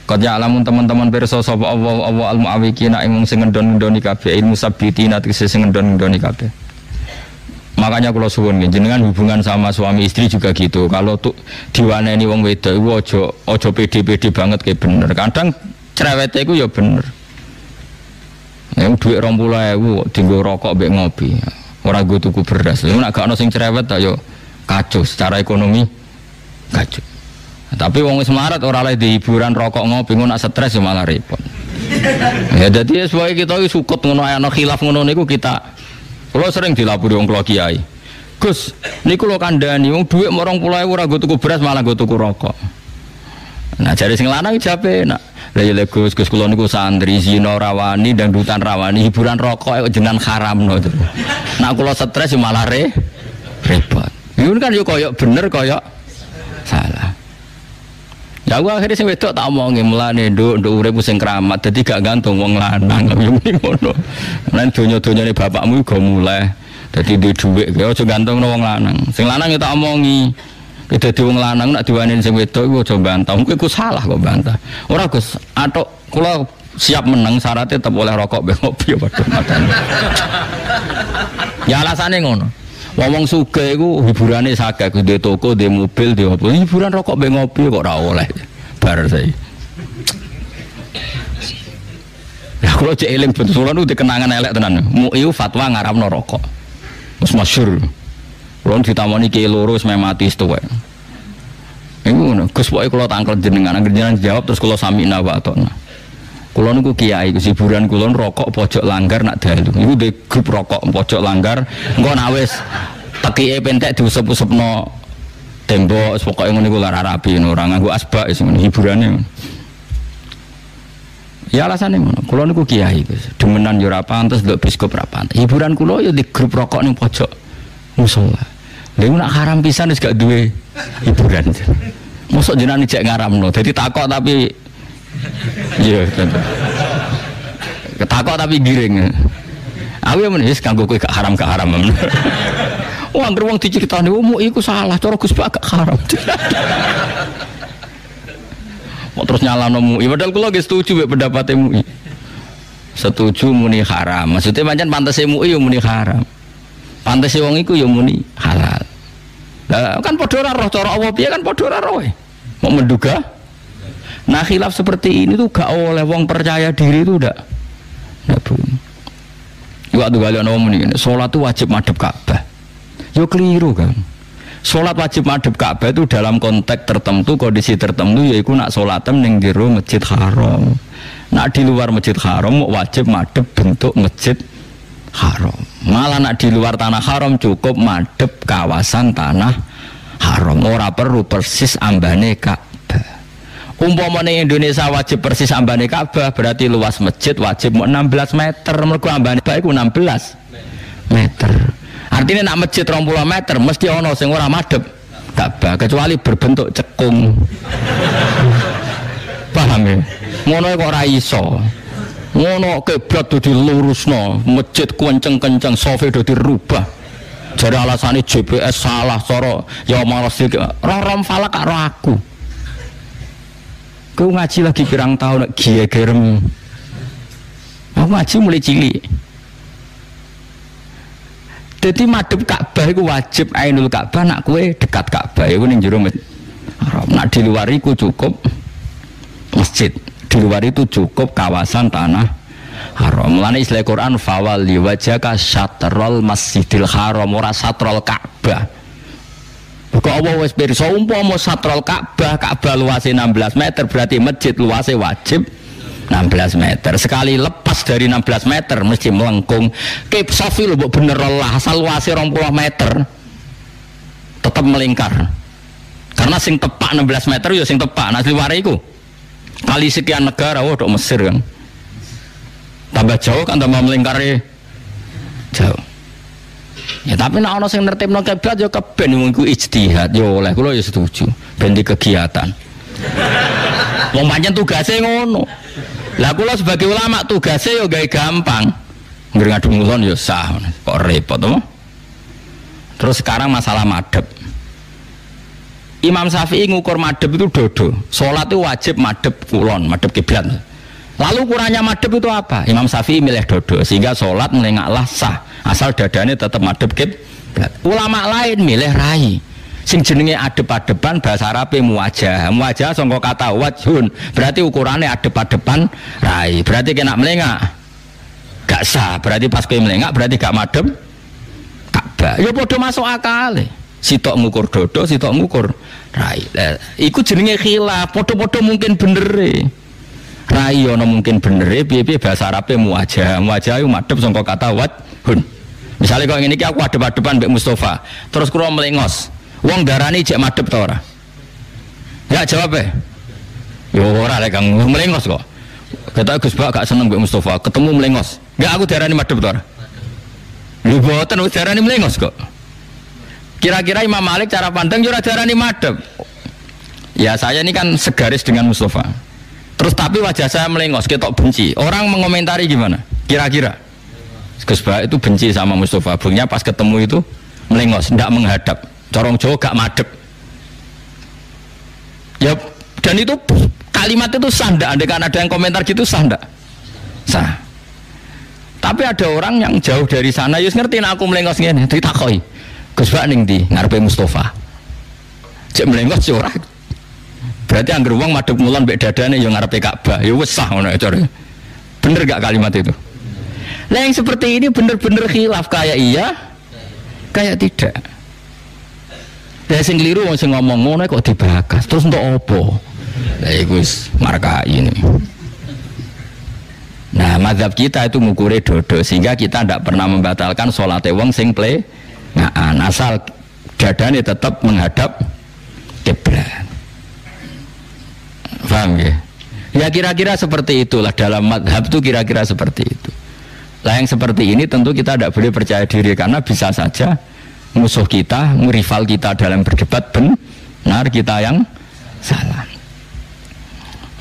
Qad ya'lamun teman-teman pirsa sapa Allah al-mu'awwiqina ing wong sing ngendon-ngendoni kabeh ilmu sabitina tegese sing ngendon-ngendoni kabeh. Makanya kalau suwun jenengan hubungan sama suami istri juga gitu. Kalau tuh diwaneni wong wedok iku aja pede-pede banget kayak bener. Kadang cerewete iku ya bener. Yang duit 20.000 dienggo rokok mbek ngopi. Ora nggo tuku beras. Nek gak ono sing cerewet ta yo kacau secara ekonomi kacau. Tapi wong wis melarat ora oleh di hiburan rokok ngopi ngono stres ya malah repot. Ya dadi sebagai kita iki sukut ngono ana khilaf ngono niku kita. Kalau sering dilapuri wong kula kiai, Gus, niku lho kandhani wong dhuwit 20.000 ora nggo tuku beras malah nggo tuku rokok. Nah jare sing lanang jape nak. Lah ya Gus kula niku santri zina rawani dangdutan rawani hiburan rokok kok jenengan haramno. Nak kula stres malah repot. Iku kan yo koyo bener koyo salah. Ya aku akhirnya sing wedok tak omongi mulane nduk urip sing keramat dadi gak gantung wong lanang yo ngono. Lan donya-donyane bapakmu go mulai dadi duwe dhuwit ya aja gantungno wong lanang. Sing lanang ya tak omongi. Dadi wong lanang nek diwaneni sing wedok iku aja bantah. Mungkin iku salah kok bantah. Ora Gus, atok kula siap menang syaratnya tetep oleh rokok mbek ngopi ya padha matane. Ya alasane ngono. Wong sugih iku hiburane saged duwe toko, duwe mobil, duwe apa. Hiburan rokok mbek ngopi kok ora oleh. Bar saiki. Ya kalau cek eling betul itu dikenangan elek tenan. MUI fatwa ngaramno rokok. Wis masyhur. Kulo ditamoni ki loro wis mati tuwek. Iku ngono, Gus pokoke kula tangkel jenengan, jenengan jawab terus kula samina wa atona. Kula niku kiai, hiburan kula rokok pojok langgar nak dalu. Iku de grup rokok pojok langgar, engko nek wis tekike pentek diusep-usepno tembok, pokoke ngono iku lara rapi ora nganggo asbak wis hiburane. Ya alasane ngono. Kula niku kiai, Gus. Demenan yo ora pantes, nduk biskop ora pantes. Hiburan kula yo di grup rokok ning pojok musala. Lha nek haram pisan wis gak duwe hiburan. Mosok jenengan ijek ngaramno. Dadi takok tapi iya, ketakok tapi giring. Aku ya menis kanggo kowe gak haram. Wah, anggere wong diceritani umuk iku salah, cara Gus Pak gak haram. Mau terus nyalano MUI, padahal kula nggih setuju mek pendapat MUI. Setuju muni haram. Maksudnya pancen pantes MUI yo muni haram. Pantes wong iku ya muni halal. Lah kan padha ora roh cara Allah piye kan padha ora roh. Mau menduga. Nah khilaf seperti ini tuh gak oleh wong percaya diri itu ndak boleh. Waktu kalian ngomong ini, sholat itu wajib madhep Ka'bah. Yo keliru kan. Sholat wajib madhep Ka'bah itu dalam konteks tertentu, kondisi tertentu, yaitu nak sholatem ning jero Masjid Haram. Nak di luar Masjid Haram wajib madhep bentuk Masjid Haram. Malah nak di luar tanah haram cukup madhep kawasan tanah haram. Ora perlu persis ambane Ka'bah. Umpamane Indonesia wajib persis ambane Ka'bah, berarti luas masjid wajib 16 meter. Mergo ambane Ka'bah iku 16 meter. Artinya nak masjid 20 meter mesti ono sing ora madhep Ka'bah kecuali berbentuk cekung. Paham ya? Ngono kok ora iso. Ngono kiblat do dilurusno, masjid kenceng-kenceng, sofe do dirubah. Jare alasane GPS salah cara ya males iki. Rom falak karo aku. Kau ngaji lagi pirang tahun giyegerem. Aku ngaji mulai cilik. Jadi madhep Ka'bah itu wajib ainul Ka'bah, nak kue dekat Ka'bah itu ning jero masjid. Nak di luar itu cukup masjid. Di luar itu cukup kawasan tanah haram. Mulane istilah Quran fawalli wajhaka syatrul masjidil haram, ora satrul Ka'bah. Kok apa wis pirsa umpama satrul Ka'bah, Ka'bah luasnya 16 meter berarti masjid luasnya wajib 16 meter. Sekali lepas dari 16 meter mesti melengkung. Kip sofi lho mbok bener lah, asal luasnya 20 meter tetap melingkar. Karena sing tepak 16 meter ya sing tepak, nah luar iku kali sekian negara, dok Mesir kan tambah jauh kan tambah melingkari jauh ya. Tapi nek ana sing nertibno kiblat ya keben mengku ijtihad ya oleh kula ya setuju ben di kegiatan wong pancen tugase ngono. Lah kula sebagai ulama tugase ya gawe gampang ngadu ngulon ya sah kok repot to. Terus sekarang masalah madhep. Imam Syafi'i ngukur madhep itu dodo. Sholat itu wajib madhep kulon, madhep kiblat. Lalu ukurannya madhep itu apa? Imam Syafi'i milih dodo sehingga sholat melengaklah sah asal dadane tetap madhep kiblat. Ulama lain milih rai. Sing jenenge adep-adepan bahasa Arabe muwajah. Muwajah sangka kata wajhun. Berarti ukurannya adep-adepan rai. Berarti kena melengak. Gak sah. Berarti pas kowe melengak berarti gak madhep Ka'bah. Ya padha masuk akal. Sitok ngukur dodo, sitok ngukur rai. Iku jenenge khilaf, podo-podo mungkin bener. Rai ono mungkin bener, piye-piye bahasa Arabe muwajah. Muwajah itu madhep sangka kata wajhun. Misalnya kalau ngene iki aku adep-adepan mbek Mustafa, terus kula melengos. Wong darani jek madhep ta ora? Ya jawab e. Yo ora lek kang melengos kok. Kata Gus Bak gak seneng mbek Mustafa, ketemu melengos. Enggak aku darani madhep ta ora? Lho boten wis darani melengos kok. Kira-kira Imam Malik cara pandang jura darani madhep. Ya saya ini kan segaris dengan Mustafa. Terus tapi wajah saya melengos, ketok benci. Orang mengomentari gimana? Kira-kira Gus Bak itu benci sama Mustafa. Bungnya pas ketemu itu melengos, tidak menghadap. Corong Jawa gak madhep. Ya dan itu kalimat itu sah ndak? Andai kan ada yang komentar gitu sah ndak? Sah. Tapi ada orang yang jauh dari sana, yus ngerti nak aku melengos ngene, ditakoi. Gus Bak ning ndi ngarepe Mustafa. Cek melengos yo ora. Berarti anggere wong madhep ngulon mbek dadane yo ngarepe Ka'bah. Ya wis sah ngono cara. Bener gak kalimat itu? Lah yang seperti ini bener-bener khilaf, kayak iya, kayak tidak. Lah sing keliru wong sing ngomong ngono kok dibakas. Terus untuk opo? Lah iku wis markai ini. Nah, mazhab kita itu ngukure dodo sehingga kita tidak pernah membatalkan salate wong sing play. Nah, asal dadane tetap menghadap kiblat. Paham ya? Ya kira-kira seperti itulah dalam mazhab itu kira-kira seperti itu. Lah yang seperti ini tentu kita tidak boleh percaya diri karena bisa saja musuh kita, rival kita dalam berdebat benar, kita yang salah.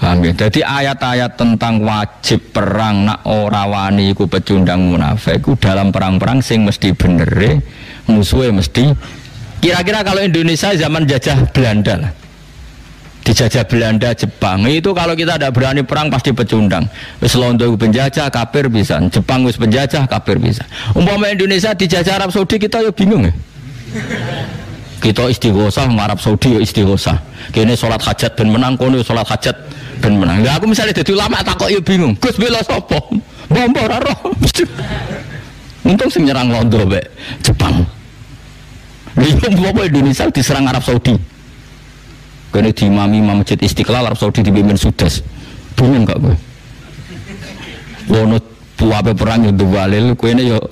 Paham ya? Jadi ayat-ayat tentang wajib perang nak ora wani iku pecundang munafik iku dalam perang-perang sing mesti bener musuhnya mesti. Kira-kira kalau Indonesia zaman jajah Belanda lah, dijajah Belanda, Jepang. Itu kalau kita tidak berani perang pasti pecundang. Wis Londo penjajah kafir bisa, Jepang wis penjajah kafir bisa. Umpama Indonesia dijajah Arab Saudi kita ya bingung ya. Kita istighosah Arab Saudi ya istighosah. Kene salat hajat ben menang, kono salat hajat ben menang. Lah aku misalnya dadi ulama takok ya bingung. Gus bela sapa? Mbok ora roh. Untung sing nyerang Londo mek Jepang. Lha umpama Indonesia diserang Arab Saudi. Kene diimami Masjid Istiqlal Arab Saudi dipimpin Sudas. Bingung gak kowe? Wono puape perang yo duwalil, kowe yo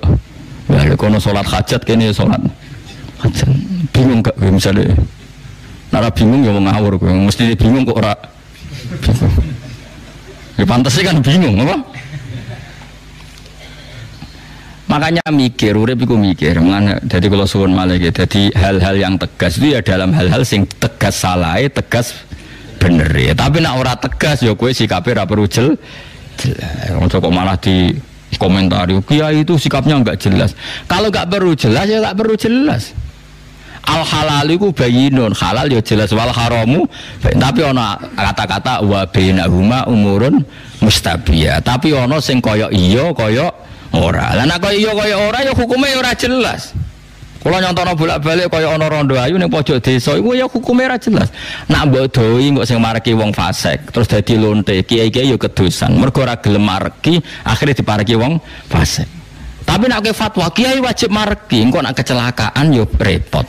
ya kono salat hajat kene salat hajat. Bingung gak kowe misale? Nek bingung ya ngawur kowe, mesti bingung kok ora bingung. Ya pantes kan bingung apa? Makanya mikir, urip iku mikir. Jadi kalau suwun malih jadi hal-hal yang tegas itu ya dalam hal-hal sing tegas salah, tegas bener ya. Tapi nak ora tegas ya kowe sikape ra perlu jelas. Kok malah di komentari kiai itu sikapnya enggak jelas. Kalau enggak perlu jelas ya enggak perlu jelas. Al halal iku bayinun, halal ya jelas, wal haramu tapi ana kata-kata wa bainahuma umurun mustabiyah. Tapi ana sing kaya iya kaya ora. Lah nek kaya kaya ora ya hukume ora jelas. Kula nyontono bolak-balik kaya ana rondo ayu ning pojok desa iku ya hukume ora jelas. Nak mbok doi kok sing mareki wong fasik terus dadi lonte, kiai-kiai ya kedosan. Mergo ora gelem mareki akhire dipareki wong fasik. Tapi nek fatwa kiai wajib mareki, engko nek kecelakaan ya repot.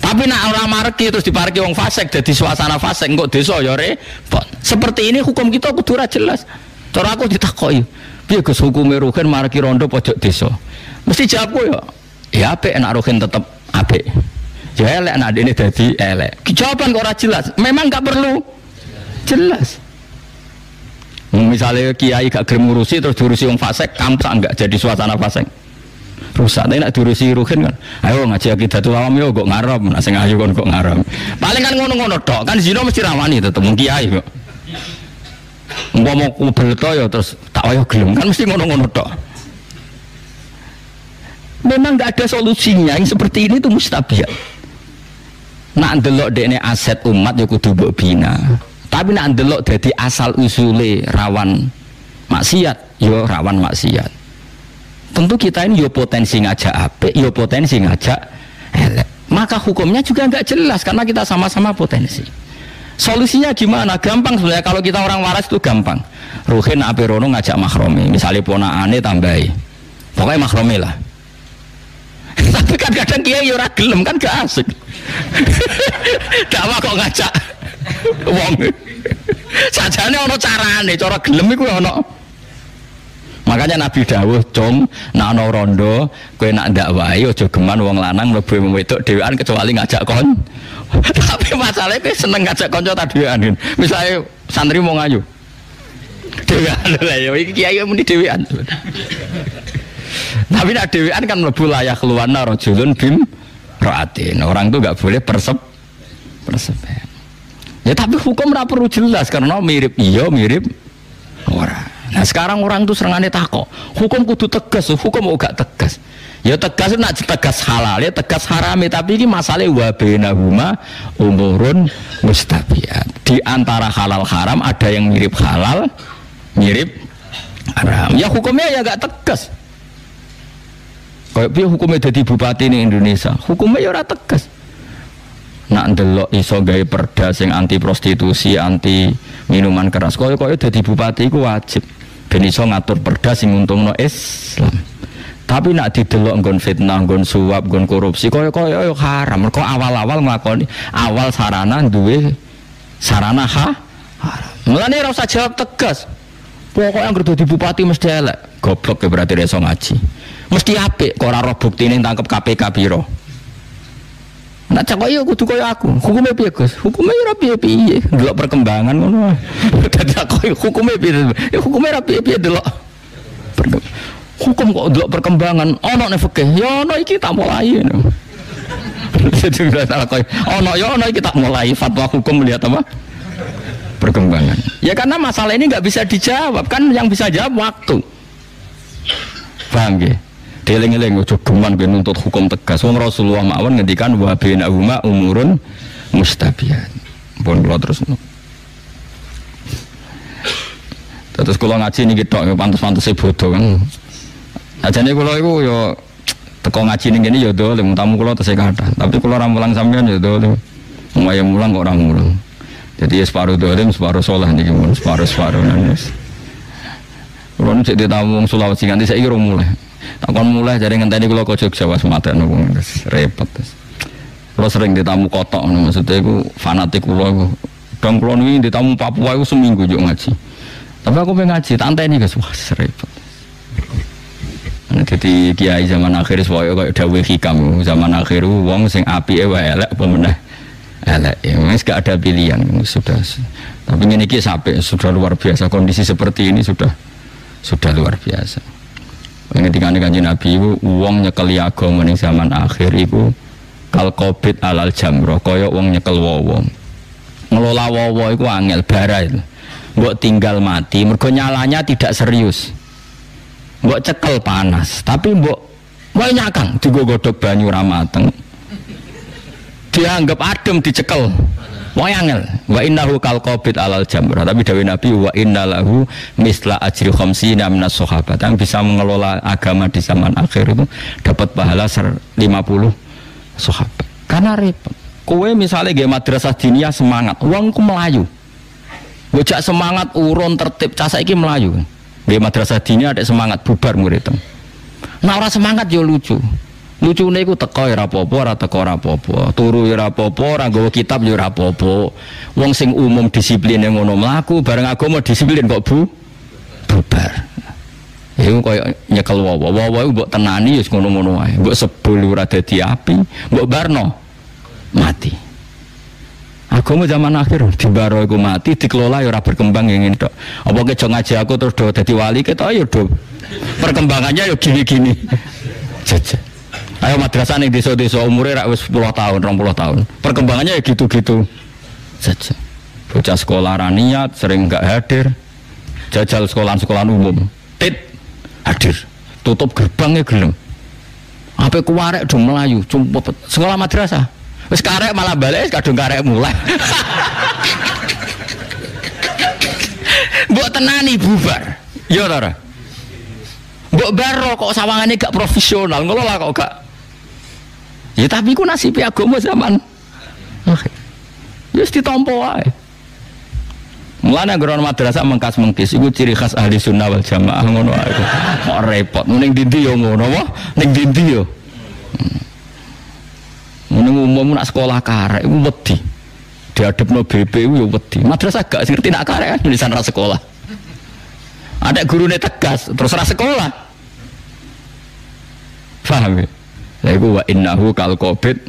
Tapi nak ora mareki terus dipareki wong fasik dadi suasana fasik engko desa ya repot. Seperti ini hukum kita kudu ora jelas. Cara aku ditakoki piye Gus hukume ruhin mareki rondo pojok desa? Mesti jawabku ya apik nek ruhin tetep apik. Ya elek nek dene dadi elek. Jawaban kok ora jelas. Memang enggak perlu jelas. Misalnya kiai gak gelem ngurusi terus diurusi wong fasik, kampak enggak jadi suasana fasik. Rusak nek diurusi ruhin kan. Ayo ngaji akidatul awam yo kok ngaram, nek sing ayu kon kok ngaram. Paling kan ngono-ngono tok. Kan zina mesti rawani tetep wong kiai kok. Umpama kubel to ya terus tak wayah gelem kan mesti ngono-ngono tok. Memang enggak ada solusinya yang seperti ini tuh mustabiyat. Nak ndelok dekne aset umat ya kudu mbok bina. Tapi nak ndelok dadi asal usule rawan maksiat ya rawan maksiat. Tentu kita ini ya potensi ngajak apik, ya potensi ngajak elek. Maka hukumnya juga enggak jelas karena kita sama-sama potensi. Solusinya gimana? Gampang sebenarnya kalau kita orang waras itu gampang. Ruhin ape rono ngajak mahrome, misalnya ponakane tambahi. Pokoknya mahrome lah. Tapi kan kadang kiai ora gelem kan gak asik. Dakwah kok ngajak wong. Sajane ana carane, cara gelem iku ana. Makanya Nabi dawuh, "Cung, nek ana rondo, kowe nak ndakwahi aja geman wong lanang mlebu wedok dhewean kecuali ngajak kon." Tapi masalahnya kowe seneng ngajak kanca ta dhewean. Misale santri mau ngayu. Dhewean lha ya iki kiai muni dhewean. Tapi nak dhewean kan mlebu layak keluarna rajulun bim raatin. Orang itu enggak boleh persep. Ya tapi hukum ora perlu jelas karena mirip iya mirip ora. Nah sekarang orang itu serangane takok, hukum kudu tegas, hukum gak tegas. Ya tegas nak tegas halal, ya tegas harame, tapi ini masalah wa bainahuma umurun mustabiyat. Di antara halal haram ada yang mirip halal, mirip haram. Ya hukumnya ya gak tegas. Kayak piye hukumnya jadi bupati di Indonesia, hukumnya ya ora tegas. Nak ndelok iso gawe perda sing anti prostitusi, anti minuman keras. Kaya dadi bupati iku wajib ben iso ngatur perda sing nguntungno Islam. Tapi nak didelok nggon fitnah, nggon suap, nggon korupsi kaya haram. Mergo awal-awal nglakoni awal sarana duwe sarana haram. Mulane ora usah jawab tegas. Pokoknya anggere dadi bupati mesti elek. Goblok ya berarti iso ngaji. Mesti apik kok ora roh buktine tangkep KPK piro. Nak cak koyo kudu koyo aku. Hukume piye, Gus? Hukume ora piye-piye, delok perkembangan ngono. Dadi aku hukume piye? Ya hukume ora piye-piye delok. Hukum kok delok perkembangan. Ono nek fikih, ya ono iki tak mulai ngono. Jadi ora koyo ono ya ono iki tak mulai fatwa hukum melihat apa? Perkembangan. Ya karena masalah ini enggak bisa dijawab, kan yang bisa jawab waktu. Paham nggih? Dieling-eling ojo geman kowe nuntut hukum tegas. Wong Rasulullah mawon ngendikan wa bainahuma umurun mustabiyat. pun kula terus. Terus kula ngaji niki tok pantes-pantese bodoh kan. Ajane kula iku ya teko ngaji ning kene ya dolim tamu kula tesih kathah. Tapi kula ora mulang sampean ya dolim. Wong ayo mulang kok ora mulang. Jadi ya separuh dolim, separuh saleh niki mun separuh nangis. Kula nek ditamu wong Sulawesi nganti saiki ora mulai. Takon mulai jare ngenteni kula ke Jogja was maten wong repot. Kula sering ditamu kotok maksudnya iku fanatik kula iku. Dong kula niki ditamu Papua iku seminggu yo ngaji. Tapi aku pengen ngaji, tak anteni guys, wah repot. Jadi kiai zaman akhir soalnya kayak dawuh hikam zaman akhir wong sing apike wae elek apa meneh elek. Wis gak ada pilihan sudah. Tapi ini sampai sudah luar biasa kondisi seperti ini sudah luar biasa. Ketika Kanjeng Nabi itu wong nyekeli agama ning zaman akhir iku kal qabid alal jamro kaya wong nyekel wong. Ngelola wong iku angel bara itu. Mbok tinggal mati mergo nyalanya tidak serius. Mbok cekel panas, tapi mbok wae nyakang digodhog banyu ra mateng. Dianggap adem dicekel. Wae angel. Wa innahu kal qabid alal jamrah. Tapi dawuh Nabi wa innalahu misla ajri khamsina minas sahabat. Yang bisa mengelola agama di zaman akhir itu dapat pahala 50 sahabat. Karena repot. Kowe misalnya nggih madrasah diniyah semangat, wongku melayu. Bocah semangat urun tertib cah saiki melayu. Nggih madrasah diniyah ada semangat bubar murid. Nah ora semangat yo lucu. Lucune iku teko ya ora apa-apa, ora teko ora apa-apa. Turu ya ora apa-apa, ora nggawa kitab ya ora apa-apa. Wong sing umum disipline ngono mlaku, bareng agama disiplin kok bubar. Iku koyo nyekel wawa. Wawa iku mbok tenani ya ngono-ngono wae. Mbok sebul ora dadi api, mbok barno mati. Agama zaman akhir dibaro iku mati dikelola ya ora berkembang ngene tok. Apa kejo ngaji aku terus do dadi wali ketok ya do. Perkembangannya ya gini-gini. Jajah. Ayo madrasah ning desa-desa umure rak wis 10 tahun, 20 tahun. Perkembangannya ya gitu-gitu saja. Bocah sekolah ra niat, sering enggak hadir. Jajal sekolah-sekolah umum. Hadir. Tutup gerbangnya gelem. Ape kuwarek do melayu, cumpet. Sekolah madrasah. Wis karek malah balik kadung karek mulai. Mbok tenani bubar. Ya ta ora? Mbok baro kok sawangane gak profesional, ngelola kok gak. Ya tapi ku nasib agama zaman akhir. Wis ditampa wae. Mulane nggon madrasah mengkas-mengkis iku ciri khas ahli sunnah wal jamaah ngono ae. Kok repot. Ning ndi yo ngono wae, ning ndi yo. Ning umum nak sekolah karek iku wedi. Diadepno BP iku yo wedi. Madrasah gak ngerti nak karek kan tulisan ra sekolah. Ada gurune tegas terus ra sekolah. Paham ya? Lha iku wa innahu kal qabid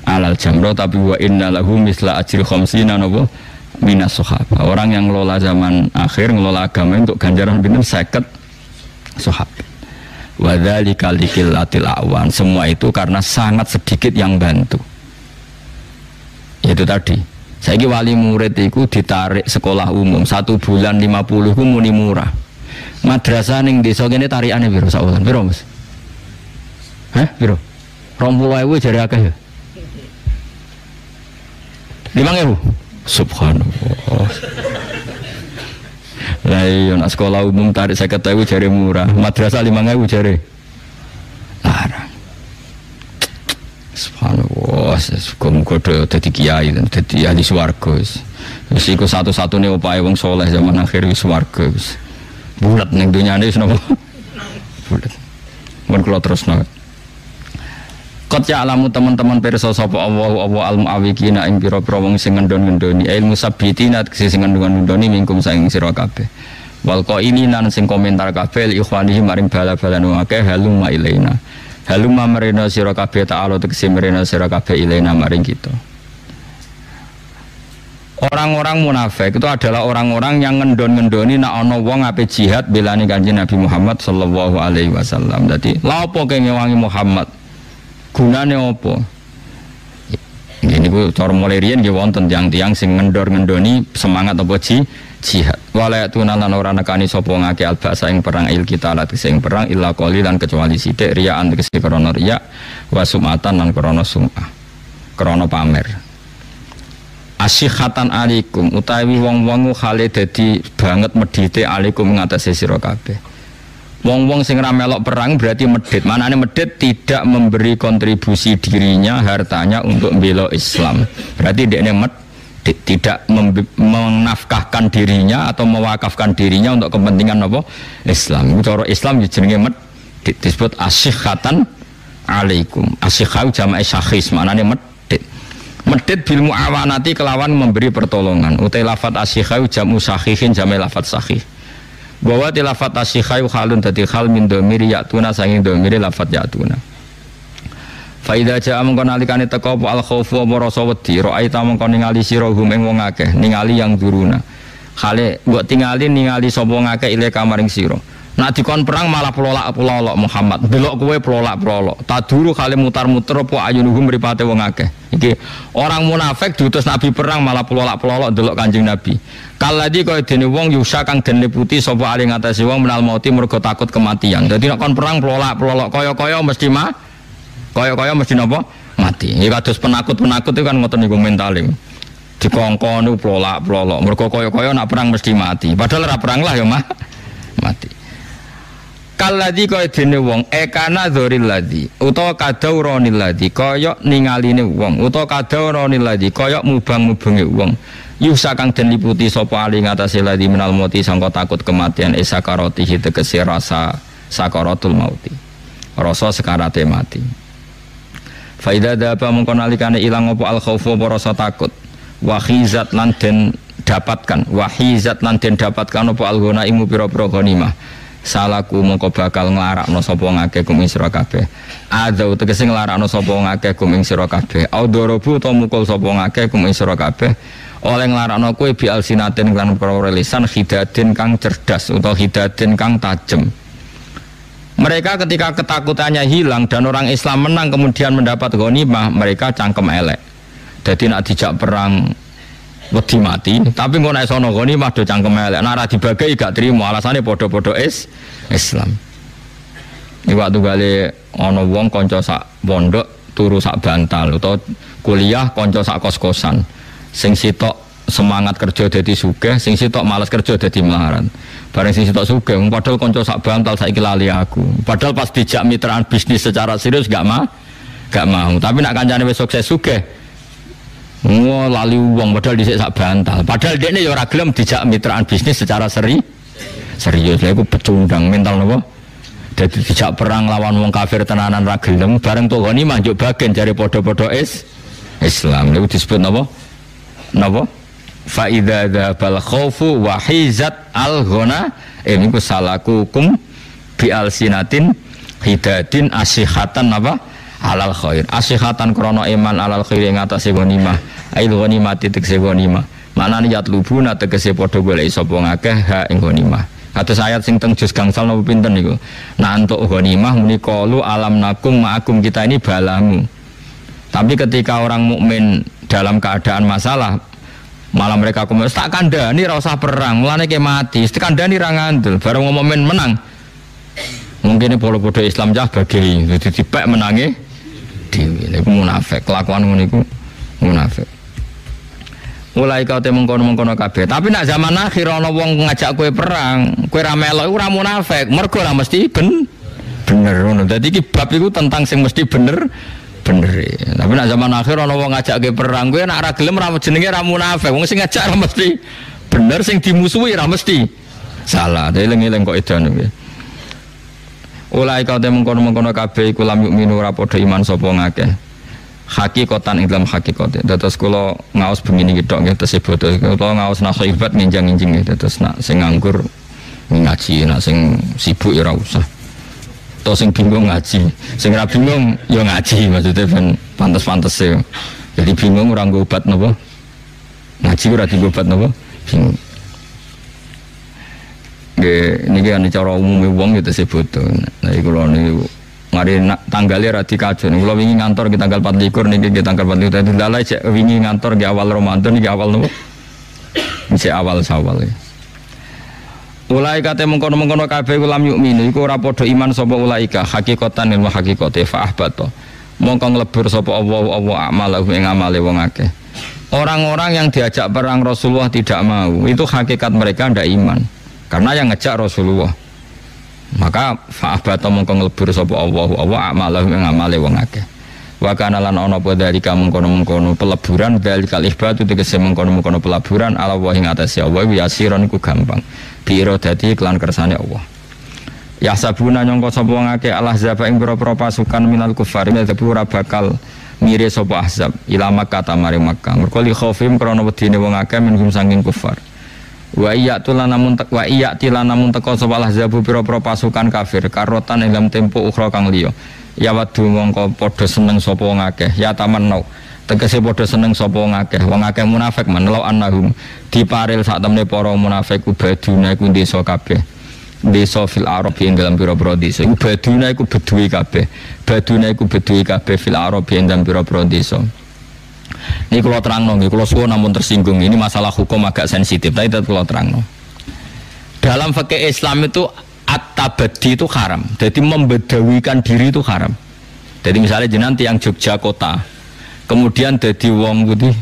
alal jamro tapi wa innalahu misla ajri khamsina napa minas sahabat. Orang yang ngelola zaman akhir ngelola agama untuk ganjaran pinten 50 sahabat. Wa dzalika liqillatil awan. Semua itu karena sangat sedikit yang bantu. Itu tadi. Saiki wali murid itu ditarik sekolah umum 1 bulan 50 ku muni murah. Madrasah ning desa kene tarikane piro sak wulan? Piro, Mas? Hah? Piro? 20.000 jare akeh ya? 5.000. Subhanallah. Lah iya nak sekolah umum tarik 50.000 jare murah, madrasah 5.000 jare larang. Subhanallah, muga-muga dadi kiai dan dadi ahli swarga wis. Wis iku satu-satune opahe wong saleh zaman akhir wis swarga wis. Bulat ning dunyane wis napa? Bulat. Mun kula terusno. Qad ya'lamu teman-teman pirsa sapa Allah al-mu'awwiqina ing pira-pira wong sing ngendon-ngendoni ilmu sabbitina sing ngendon-ngendoni mingkum saing sira kabeh. Wal qailina sing komentar kabeh ikhwanihi maring bala-balan akeh halumma ilaina. Halumma marina sira kabeh ta'ala tegese marina sira kabeh ilaina maring kita. Orang-orang munafik itu adalah orang-orang yang ngendon-ngendoni nek ana wong ape jihad belani Kanjeng Nabi Muhammad sallallahu alaihi wasallam. Dadi lha apa kene wangi Muhammad? Gunane apa? Ini ku cara mulai riyen nggih wonten tiyang-tiyang sing ngendor-ngendoni semangat apa jihad. Wala tunalan ora nekani sapa ngake albasa ing perang il kita lat sing perang illa qalilan kecuali sithik riyaan tegese krana riya wa sumatan lan krana sum'ah. Krana pamer. Asyihatan alaikum utawi wong-wong khale dadi banget medhite alaikum ngatasi sira kabeh. Wong-wong sing ra melok perang berarti medhit. Manane medhit tidak memberi kontribusi dirinya, hartanya untuk membela Islam. Berarti dekne tidak menafkahkan dirinya atau mewakafkan dirinya untuk kepentingan apa? Islam. Cara Islam jenenge medhit disebut asyihatan alaikum. Asyihau jama'i syakhis maknane medhit. Medhit bil muawanati kelawan memberi pertolongan. Utai lafat asyihau jamu syakhihin jama'i lafat syakih. Bahwa tilafat asyihau halun dadi hal min dhamiri ya'tuna sanging dhamiri lafat ya'tuna. Fa idza ja'a mongko nalikane teka apa al khaufu apa rasa wedi ra'aita mongko ningali sira hum ing wong akeh ningali yang duruna. Khale mbok tingali ningali sapa wong akeh ile kamaring sira. Nak dikon perang malah pelolak Muhammad. Delok kowe pelolak. Taduru khale mutar-muter apa ayunuhum mripate wong akeh. Iki orang munafik diutus Nabi perang malah pelolak delok Kanjeng Nabi. Kaladi kaya dene wong yusa kang den liputi sapa ali ngatasi wong menal mauti mergo takut kematian. Dadi nek kon perang pelolak kaya mesti kaya mesti napa? Mati. Iki kados penakut itu kan ngoten niku mentale. Dikongkon niku pelolak mergo kaya nak perang mesti mati. Padahal ora perang lah ya mati. Kaladi kaya dene wong ekana dzoril ladzi utawa kadauronil ladzi kaya ningaline wong utawa kadauronil ladzi kaya mubang-mubange wong yusa kang den liputi sapa ali ngatasé ladzi minal mauti sangka takut kematian sakarati tegese rasa sakaratul mauti rasa sekarate mati. Faida daba mengko nalikane ilang apa al khaufu apa rasa takut wahizat lan den dapatkan apa al ghanaimu pira-pira ghanimah salaku mongko bakal nglarakno sapa ngakeh kum ing sira kabeh adzau tegese nglarakno sapa ngakeh kum ing sira kabeh audorobu utawa mukul sapa ngakeh kum ing sira kabeh oleh nglarakno kowe bi alsinatin lan perkara lisan hidadin kang cerdas utawa hidadin kang tajem. Mereka ketika ketakutannya hilang dan orang Islam menang kemudian mendapat ghanimah, mereka cangkem elek. Jadi nak dijak perang wedi mati, tapi ngono nek sono ghanimah do cangkem elek. Nek ora dibagi gak trimo, alasane padha-padha Islam. Iki waktu gale ana wong kanca sak pondok turu sak bantal utawa kuliah kanca sak kos-kosan. Sing sitok semangat kerja dadi sugih, sing sitok malas kerja dadi melarat. Bareng sing sitok sugih, padahal kanca sak bantal saiki lali aku. Padahal pas dijak mitraan bisnis secara serius gak mau. Tapi nak kancane wis sukses sugih, lali wong padahal dhisik sak bantal. Padahal dekne ya ora gelem dijak mitraan bisnis secara serius. Lha iku pecundang mental napa? Dadi dijak perang lawan wong kafir tenanan ra gelem, bareng tok ghanimah njuk bagian jare padha-padha Islam. Lha disebut napa? Fa idza dzabal khaufu wa hizat al ghana ini ku salakukum bi alsinatin hidadin asyihatan apa alal khair asyihatan krana iman alal khair ing atase ghanimah ail ghanimati tegese ghanimah maknane yatlubuna tegese padha golek sapa ngakeh ha ing ghanimah kados ayat sing teng juz gangsal napa pinten niku nah entuk ghanimah muni qalu alam nakum ma'akum kita ini balamu. Tapi ketika orang mukmin dalam keadaan masalah malah mereka komentar tak kandhani ra usah perang mulane ke mati tak kandhani ra ngandel bareng momen menang mungkin podo-podo Islam jah bagi dadi dipek menange dhewe niku munafik kelakuan ngono niku munafik mulai kau te mengkono-mengkono kabeh tapi nak zaman akhir ana wong ngajak kowe perang kowe ra melok iku ora munafik mergo ora mesti bener ngono dadi iki bab iku tentang sing mesti bener. Tapi nak zaman akhir ana wong ngajak ke perang kowe nek ora gelem ora jenenge ra munafik. Wong sing ngajak ora mesti bener, sing dimusuhi ora mesti salah. Eling-eling kok edan kuwi. Ulai kau temung kono-kono kabeh iku lam yukminu ora padha iman sapa ngakeh. Hakikatan ing dalam hakikat. Dados kula ngaos begini tok nggih tesih bodo. Kula ngaos nasihat nginjang-injing nggih dados nak sing nganggur ngaji, nak sing sibuk ya ora usah. Atau sing bingung ngaji, sing ra bingung ya ngaji maksudnya ben pantes-pantese. Jadi bingung ora nggo obat napa? Ngaji ora dienggo obat napa? Bingung. Nggih niki ana cara umume wong ya tesih bodo. Nah iku lho niku mari tanggale ra dikajon. Kula wingi ngantor ki tanggal 24 niki nggih tanggal 24. Dadi lha cek wingi ngantor ki awal Ramadan niki awal napa? Iki awal Syawal. Ulaika te mengkono-mengkono kabeh ulam yukminu iku ora padha iman sapa ulaika hakikatan wa hakikate fa ahbata mongko nglebur sapa Allah amalahu ing amale wong akeh Orang-orang yang diajak perang Rasulullah tidak mau, itu hakikat mereka tidak iman. Karena yang ngejak Rasulullah. Maka fa'abata mongko nglebur sapa Allahu wa amalahu ing amale wong akeh. Wa kana lan ana apa dalika mengkono-mengkono peleburan dalikal ihbatu tegese mengkono-mengkono peleburan ala wa ing atase Allah yasiron iku gampang. Bi iradati kelan kersane Allah. Ya sabuna nyangka sapa wong akeh Allah zaba ing pira-pira pasukan minal kufar medebu ora bakal mire sapa ahzab ila Makkah tamare Makkah mergo li khaufim krana wedine wong akeh minhum saking kufar wa iya namun teko sapa ahzab pira-pira pasukan kafir karotan ing dalam tempo ukhra kang liya ya wadu mongko padha seneng sapa wong akeh ya tamannau tegese padha seneng sapa wong akeh munafik menelo annahum diparil sak temne para munafik ubaduna iku desa kabeh desa fil Arab ing dalam pira-pira desa ubaduna iku beduwi kabeh fil Arab ing dalam pira-pira desa. Ini kalau terangno nggih kula suwun namun tersinggung ini masalah hukum agak sensitif tapi tetap kula terangno. Dalam fikih Islam itu at-tabaddi itu haram. Jadi membedawikan diri itu haram. Jadi misalnya jenengan tiyang Jogja kota kemudian dadi wong putih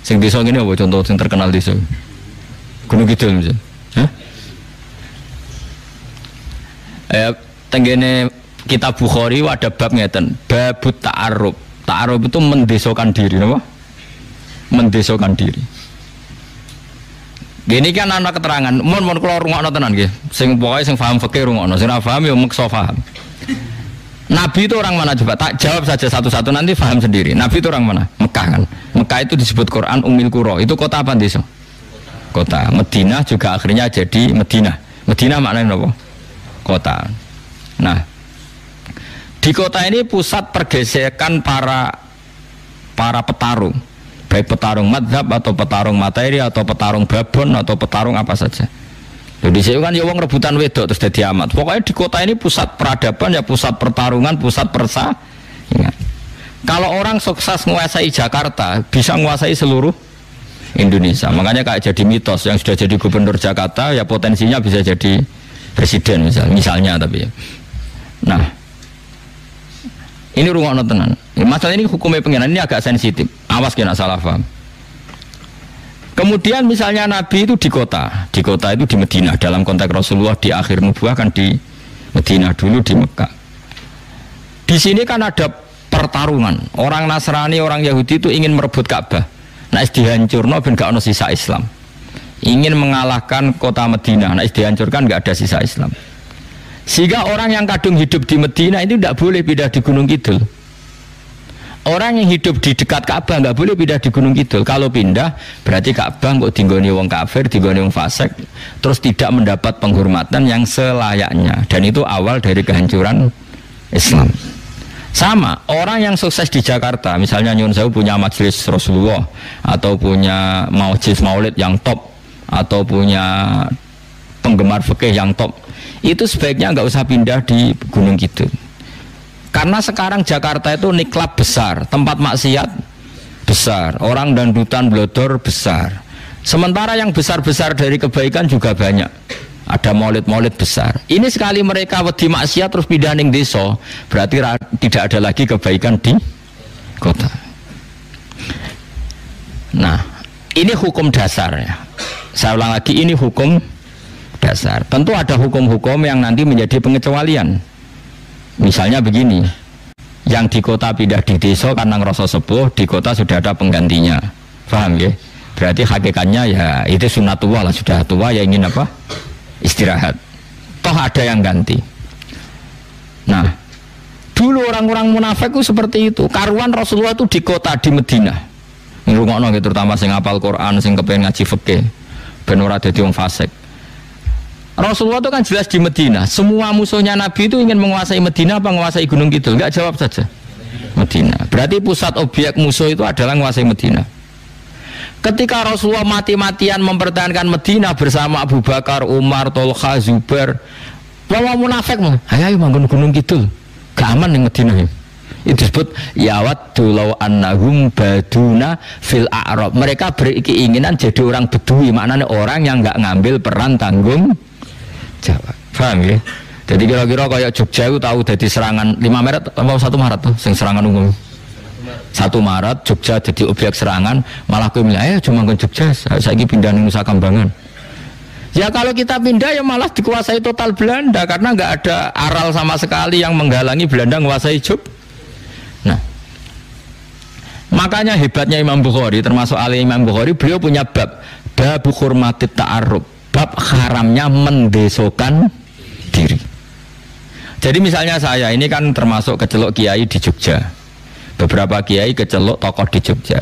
sing desa ngene apa contoh sing terkenal desa Gunung Kidul misalnya. Tenggene kitab Bukhari ada bab ngeten babut ta'arrub. Ta'arrub itu mendesokan diri, apa? Mendesokan diri. Gini kan ana keterangan, mun kula rungokno tenan nggih. Sing pokoke sing paham fikih rungokno, sing ora paham ya meksa paham. Nabi itu orang mana coba? Tak jawab saja satu-satu nanti paham sendiri. Nabi itu orang mana? Mekah kan. Mekah itu disebut Quran Ummul Qura. Itu kota apa desa? Kota. Madinah juga akhirnya jadi Madinah. Madinah maknanya apa? Kota. Nah, di kota ini pusat pergesekan para petarung, baik petarung madzhab atau petarung materi atau petarung babon atau petarung apa saja. Jadi saya kan ya wong rebutan wedok terus jadi amat. Pokoknya di kota ini pusat peradaban ya pusat pertarungan, pusat persaingan. Kalau orang sukses menguasai Jakarta, bisa menguasai seluruh Indonesia. Makanya kayak jadi mitos yang sudah jadi gubernur Jakarta ya potensinya bisa jadi presiden misalnya tapi ya. Nah, ini rungokno tenan. Masalah ini hukumnya pengiran ini agak sensitif. Awas kena salah paham. Kemudian misalnya Nabi itu di kota itu di Madinah dalam konteks Rasulullah di akhir nubuah kan di Madinah dulu di Mekah. Di sini kan ada pertarungan. Orang Nasrani, orang Yahudi itu ingin merebut Ka'bah. Nah, dihancurno ben gak ono sisa Islam. Ingin mengalahkan kota Madinah, nah dihancurkan nggak ada sisa Islam. Sehingga orang yang kadung hidup di Madinah itu tidak boleh pindah di Gunung Kidul. Orang yang hidup di dekat Ka'bah nggak boleh pindah di Gunung Kidul. Kalau pindah berarti Ka'bah kok dinggoni wong kafir, dinggoni wong fasik, terus tidak mendapat penghormatan yang selayaknya. Dan itu awal dari kehancuran Islam. Sama orang yang sukses di Jakarta, misalnya Nyun Sewu punya majelis Rasulullah atau punya majelis Maulid yang top, atau punya penggemar fikih yang top, itu sebaiknya nggak usah pindah di Gunung Kidul. Karena sekarang Jakarta itu niklab besar, tempat maksiat besar, orang dangdutan blodor besar. Sementara yang besar-besar dari kebaikan juga banyak. Ada maulid-maulid besar. Ini sekali mereka wedi maksiat terus pindah ning desa, berarti tidak ada lagi kebaikan di kota. Nah, ini hukum dasar ya. Saya ulang lagi, ini hukum dasar. Tentu ada hukum-hukum yang nanti menjadi pengecualian. Misalnya begini, yang di kota pindah di desa karena ngerasa sepuh, di kota sudah ada penggantinya. Paham ya? Berarti hakikatnya ya itu sunatullah lah, sudah tua ya ingin apa? Istirahat. Toh ada yang ganti. Nah, dulu orang-orang munafik itu seperti itu. Karuan Rasulullah itu di kota di Madinah. Ngrungokno gitu, terutama sing hafal Quran, sing kepengen ngaji fikih. Ben ora dadi wong fasik. Rasulullah itu kan jelas di Madinah. Semua musuhnya Nabi itu ingin menguasai Madinah apa menguasai Gunung Kidul? Enggak, jawab saja. Madinah. Berarti pusat objek musuh itu adalah menguasai Madinah. Ketika Rasulullah mati-matian mempertahankan Madinah bersama Abu Bakar, Umar, Tolha, Zubair, wong munafik mah, ayo manggon Gunung Kidul. Gak aman ning Madinah. Itu disebut yawaddu law annahum baduna fil a'rab. Mereka berkeinginan jadi orang Bedui, maknanya orang yang enggak ngambil peran tanggung jawab. Paham ya? Jadi kira-kira kayak Jogja itu tahu jadi serangan 5 Maret atau 1 Maret tuh sing serangan umum. 1 Maret Jogja jadi objek serangan, malah kowe milih ayo cuma ke Jogja, saiki pindah ning Nusa Kambangan. Ya kalau kita pindah ya malah dikuasai total Belanda karena nggak ada aral sama sekali yang menghalangi Belanda menguasai Jogja. Nah, makanya hebatnya Imam Bukhari, termasuk ahli Imam Bukhari, beliau punya bab hurmatit ta'arrub, bab haramnya mendesokan diri. Jadi misalnya saya ini kan termasuk kecelok kiai di Jogja, beberapa kiai kecelok tokoh di Jogja,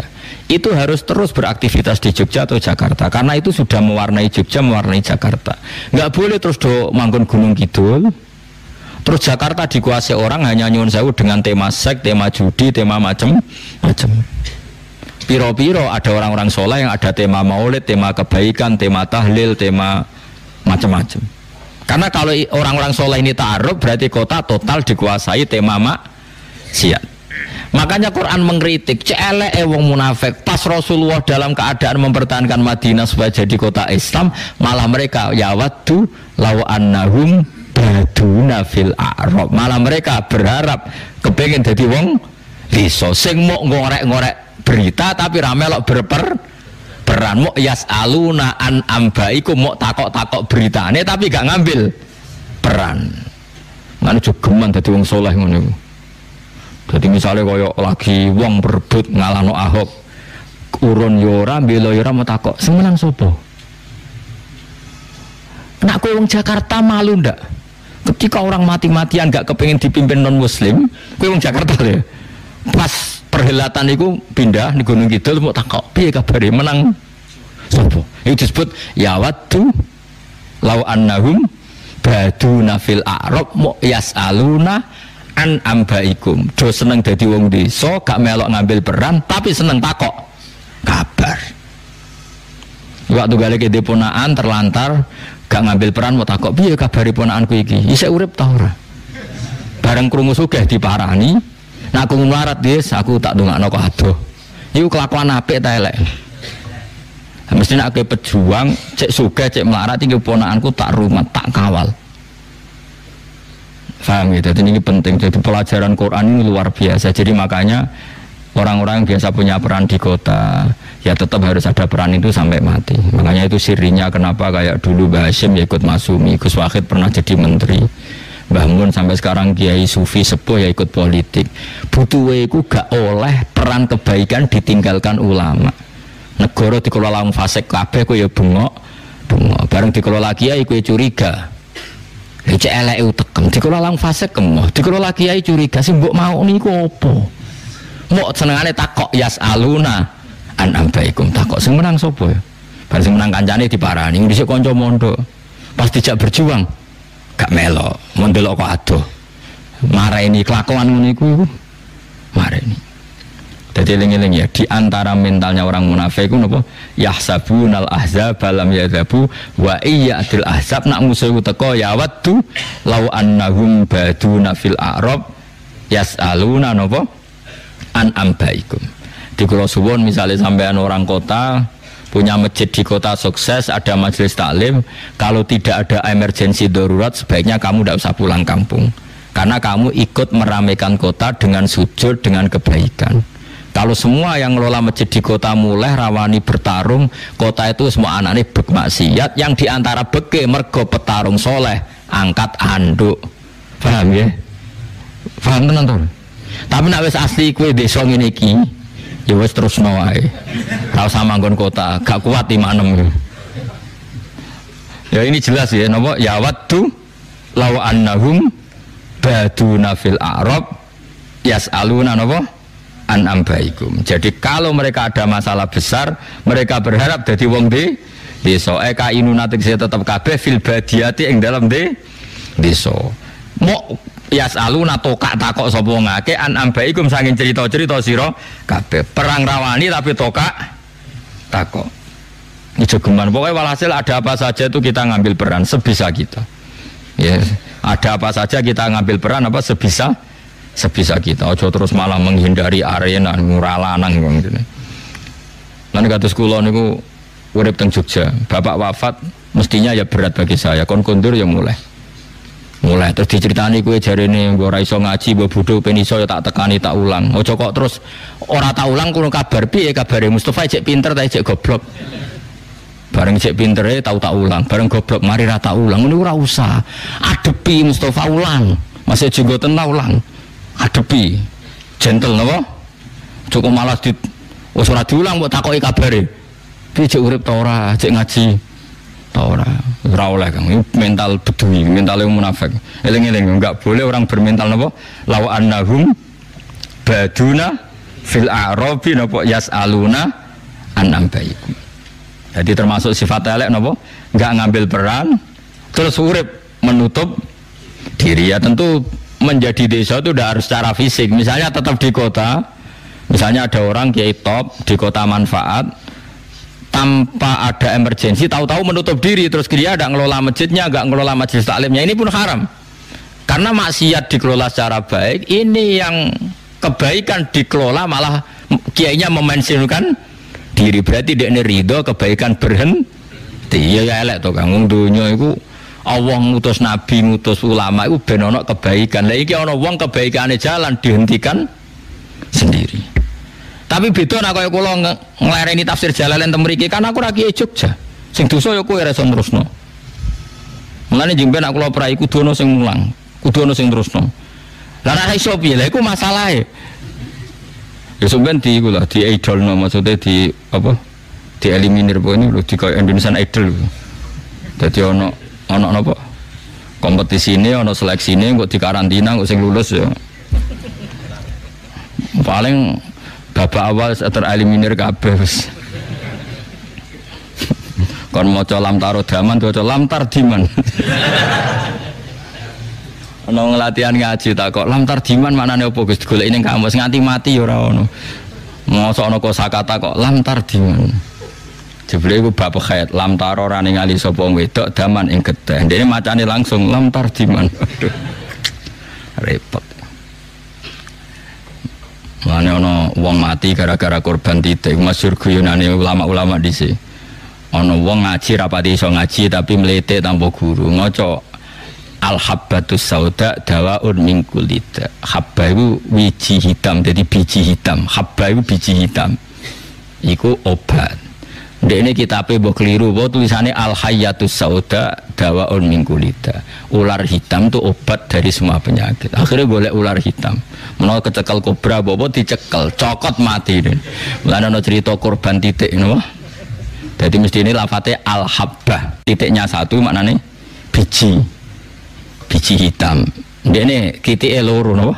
itu harus terus beraktivitas di Jogja atau Jakarta karena itu sudah mewarnai Jogja, mewarnai Jakarta. Nggak boleh terus do manggon Gunung Kidul, terus Jakarta dikuasai orang hanya nyuwun sewu dengan tema seks, tema judi, tema macam-macam. Piro-piro ada orang-orang soleh yang ada tema maulid, tema kebaikan, tema tahlil, tema macam-macam. Karena kalau orang-orang soleh ini ta'aruf berarti kota total dikuasai tema maksiat. Makanya Quran mengkritik celek wong munafik pas Rasulullah dalam keadaan mempertahankan Madinah supaya jadi kota Islam, malah mereka yawaddu law annahum baduna fil a'rab, malah mereka berharap kepengen jadi wong liso sing mau ngorek-ngorek berita tapi ramelok peran mau yas'aluna an ambaiku, mau takok-takok beritane tapi gak ngambil peran. Mana jogeman dadi wong soleh ngono iku. Jadi misalnya koyo lagi wong berebut ngalahno Ahok, urun yora, belo yora mau takok, sing menang sapa? Nak kowe wong Jakarta malu ndak? Ketika orang mati-matian gak kepengen dipimpin non muslim, kowe wong Jakarta ya. Pas perhelatan itu pindah di Gunung Kidul mau takok piye kabare menang sapa? Itu disebut yawaddu law annahum baduna fil a'rab mu yas'aluna an ambaikum. Do seneng dadi wong desa gak melok ngambil peran tapi seneng takok kabar. Waktu gale ke deponaan terlantar gak ngambil peran mau takok piye kabare ponakanku iki isih urip ta ora? Bareng krungu sugih diparani. Nah aku ngelarat Des, aku tak dongakno kok adoh. Iku kelakuan apik ta elek. Mesti nek kowe pejuang, cek sugih, cek melarat iki ponakanku tak rumat, tak kawal. Paham ya? Jadi ini penting. Jadi pelajaran Quran ini luar biasa. Jadi makanya orang-orang yang biasa punya peran di kota, ya tetap harus ada peran itu sampai mati. Makanya itu sirinya kenapa kayak dulu Mbah Hasyim ya ikut Masumi, Gus Wahid pernah jadi menteri, Mbah Mun sampai sekarang Kiai Sufi sepuh ya ikut politik. Butuhe iku gak oleh peran kebaikan ditinggalkan ulama. Negara dikelola wong fasik kabeh kowe ya bengok. Bareng dikelola kiai kowe curiga. Lha cek eleke utekem dikelola wong fasik kemoh. Dikelola kiai curiga sing mbok mau niku apa? Mbok senengane takok yasaluna an ambaikum, takok sing menang sapa ya? Bareng sing menang kancane diparani, dhisik kanca mondok. Pas dijak berjuang gak melok, mendelok kok adoh. Mareni kelakuan ngene iku. Mareni. Jadi eling-eling ya, di antara mentalnya orang munafik itu napa? Yahsabunal ahzab lam yadhabu wa iyyatil ahzab, nak musuh teko ya waddu law annahum baduna fil a'rab yas'aluna napa? An ambaikum. Di kula suwun misalnya sampean orang kota punya masjid di kota sukses, ada majelis taklim, kalau tidak ada emergensi darurat sebaiknya kamu tidak usah pulang kampung karena kamu ikut meramaikan kota dengan sujud, dengan kebaikan. Kalau semua yang ngelola masjid di kota mulai rawani bertarung, kota itu semua anaknya bermaksiat, yang diantara beke mergo petarung soleh angkat anduk. Paham ya? Paham tenan to? Tapi nek wis asli kowe desa ngene iki ya wis terusno wae. Ora usah manggon kota, gak kuat imanem. Ya ini jelas ya, napa ya waddu law annahum baduna fil a'rab yas'aluna napa an ambaikum. Jadi kalau mereka ada masalah besar, mereka berharap dadi wong desa. Eka inuna tegese tetep kabeh fil badiyati ing dalam desa. Mok yasaluna tokak takok sapa ngake an ambaikum saking cerita-cerita sira kabeh. Perang rawani tapi tokak takok. Ini jogeman. Pokoknya walhasil ada apa saja itu kita ngambil peran sebisa kita. Ya, ada apa saja kita ngambil peran apa sebisa kita. Ojo terus malah menghindari arena nguralanang ngene. Lan kados kula niku urip teng Jogja, bapak wafat mestinya ya berat bagi saya. Kon kondur ya mulai. Mulai terus diceritani kowe jarene mbok ora iso ngaji, mbok bodho ben iso ya tak tekani tak ulang. Aja kok terus ora tak ulang kulo kabar piye kabare Mustofa cek pinter ta cek goblok. Bareng cek pintere tau tak ulang, bareng goblok mari ra tak ulang. Ngene ora usah. Adepi Mustofa ulang. Masih jenggoten ta ulang. Adepi. Gentle napa? Cukup malah di wis ora diulang mbok takoki kabare. Piye cek urip ta ora, cek ngaji. Ora oleh Kang, mental bedui, mental yang munafik. Eling-eling enggak boleh orang bermental napa? Law annahum baduna fil a'rabi napa yas'aluna an ambaikum. Jadi termasuk sifat elek napa? Enggak ngambil peran terus urip menutup diri. Ya tentu menjadi desa itu udah harus secara fisik. Misalnya tetap di kota, misalnya ada orang kiai top di kota manfaat tanpa ada emergensi, tahu-tahu menutup diri, terus dia ada ngelola masjidnya, nggak ngelola majelis taklimnya, ini pun haram. Karena maksiat dikelola secara baik, ini yang kebaikan dikelola malah kiainya memensiunkan diri, berarti dia ini ridho kebaikan berhenti. Ya elek tuh Kang, dunia itu Allah ngutus nabi, ngutus ulama itu ben ono kebaikan. Lah iki ono wong kebaikane jalan dihentikan sendiri. Tapi beda nek kaya kula nglereni tafsir Jalalain teng mriki kan aku ra kiai Jogja. Sing dosa ya kowe ra iso terusno. Mulane jeng ben aku kula prai kudu ono sing mulang, kudu ono sing terusno. Lah ra iso piye? Lah iku masalahe. Ya sampean di iku lah di idolno maksudnya di apa? Di eliminir po ini lho di kaya Indonesian Idol. Dadi ono napa? Kompetisi ini ono seleksi ini kok dikarantina kok sing lulus ya. Paling babak awal tereliminir kabeh wis. Kon maca lam taro daman maca lam tar diman. Ono latihan ngaji tak kok lam tar diman maknane opo Gus goleki ning kamus nganti mati ya ora ono. Mosok ono kosakata kok lam tar diman. Jebule iku bab khair lam taro ora ningali sapa wedok daman ing getih. Dene macane langsung lam tar diman. Aduh. Repot. Mane ana wong mati gara-gara korban titik. Masyhur guyonane ulama-ulama dhisik. Ana wong ngaji rapati iso ngaji tapi mlete tanpa guru. Ngaca al-habbatus sauda dawaun min kulida. Habba iku wiji hitam, jadi biji hitam. Habba iku biji hitam. Iku obat. Ndekne kitabe mbok kliru, apa tulisane al-hayyatus sauda dawaun min kulida. Ular hitam itu obat dari semua penyakit. Akhirnya golek ular hitam. Menawa kecekel kobra apa dicekel, cokot mati den. Mulane ana cerita korban titik napa? Dadi mesti ini lafate al-habbah. Titiknya satu maknane biji. Biji hitam. Ndekne kitike loro napa?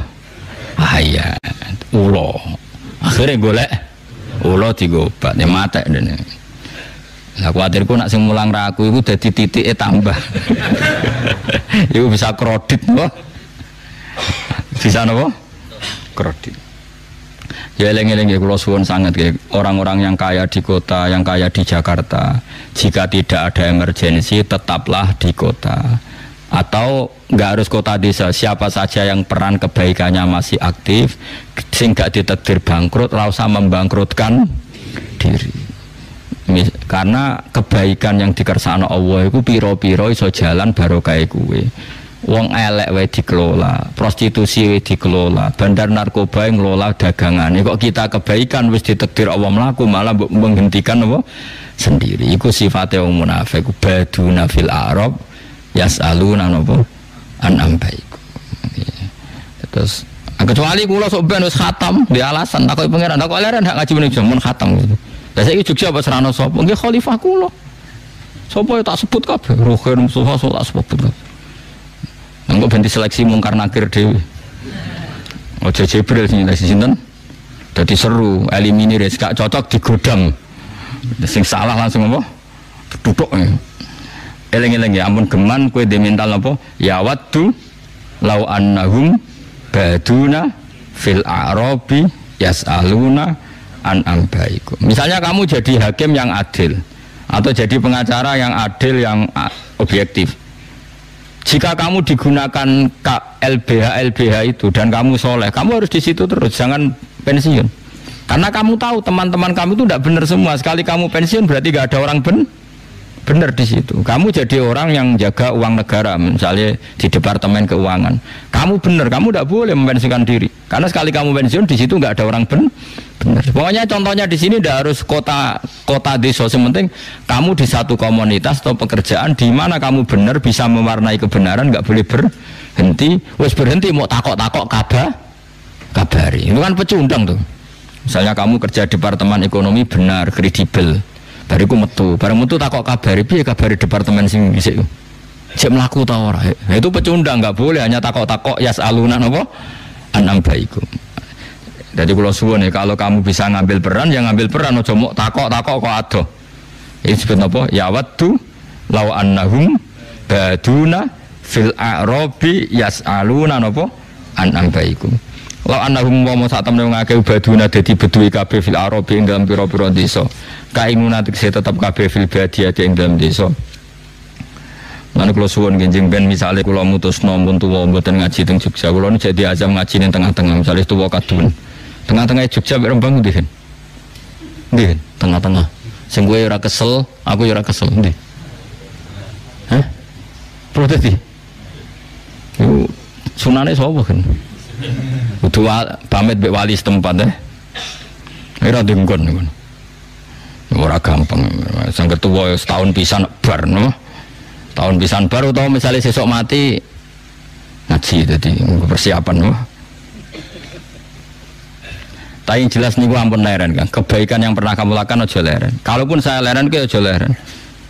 Ah iya, ulo. Akhirnya golek ulo digobat, ya matek dene. Lah kuwatirku nak sing mulang ra aku iku dadi titike tambah. Iku bisa kredit napa? Bisa napa? Kredit. Ya eling-eling kula suwun sangat orang-orang yang kaya di kota, yang kaya di Jakarta, jika tidak ada emergensi tetaplah di kota. Atau enggak harus kota desa, siapa saja yang peran kebaikannya masih aktif sing gak ditakdir bangkrut, ora usah membangkrutkan diri. Karena kebaikan yang dikersakno Allah itu piro-piro iso jalan barokah kuwe. Wong elek wae dikelola, prostitusi wae dikelola, bandar narkoba ngelola dagangane. Kok kita kebaikan wis ditakdir Allah mlaku malah menghentikan apa sendiri. Iku sifate wong munafik, baduna fil a'rab yas'aluna apa an ambaiku. Terus kecuali kula sok ben wis khatam di alasan takoki pangeran, kok leren hak ngaji meneh mun khatam gitu. Lah saiki Jogja apa serana sapa? Nggih khalifah kula. Sapa ya tak sebut kabeh, Roher Mustafa tak sebut kabeh. Engko ben diseleksi mungkar nakir dhewe. Ojo Jibril sing dadi sinten? Dadi seru, eliminir gak cocok digodam. Sing salah langsung apa? Tutuk. Eleng-eleng ya ampun geman kowe de mental apa? Ya waddu lau annahum baduna fil a'rabi yas'aluna an ambaikum. Misalnya kamu jadi hakim yang adil atau jadi pengacara yang adil yang objektif. Jika kamu digunakan LBH itu dan kamu soleh, kamu harus di situ terus, jangan pensiun. Karena kamu tahu teman-teman kamu itu tidak benar semua. Sekali kamu pensiun berarti gak ada orang benar di situ. Kamu jadi orang yang jaga uang negara, misalnya di Departemen Keuangan. Kamu benar, kamu tidak boleh mempensiunkan diri. Karena sekali kamu pensiun di situ nggak ada orang benar. Pokoknya contohnya di sini tidak harus kota desa, sementing kamu di satu komunitas atau pekerjaan di mana kamu benar bisa mewarnai kebenaran, nggak boleh berhenti. Wes berhenti mau takok kabari. Itu kan pecundang tuh. Misalnya kamu kerja Departemen Ekonomi benar, kredibel. Bariku metu, bareng metu takok kabari, piye kabari departemen sing dhisik. Cek mlaku ta ora. Itu pecundang, enggak boleh hanya takok-takok yasaluna napa anam baikum. Jadi kula suwun ya, kalau kamu bisa ngambil peran ya ngambil peran, aja mok takok-takok kok adoh. Iki disebut napa? Ya waddu law annahum baduna fil a'rabi yasaluna napa anam baikum. Law annahum wa sak temne ngake baduna dadi beduwi kabeh fil a'rabi ing dalam pira-pira desa. Kainuna tekse tetap kabeh fil badia ing dalam desa. Lan kula suwun genjing ben misale kula mutusno mun tuwa mboten ngaji teng Jogja, kula jadi azam ngaji ning tengah-tengah, misale tuwa kadun. Tengah-tengah Jogja mek Rembang ndi? Ndi? Tengah-tengah. Sing kowe ora kesel, aku ya ora kesel ndi? Hah? Protesti. Iku sunane sapa kan? Kudu pamit mbek wali setempat ora dengkon ngono. Ora gampang. Sang ketua setahun pisan bar no. Tahun pisan bar utawa misalnya sesok mati ngaji tadi persiapan no. Tapi jelas niku ampun leren kan. Kebaikan yang pernah kamu lakukan aja leren. Kalaupun saya leren ki aja leren.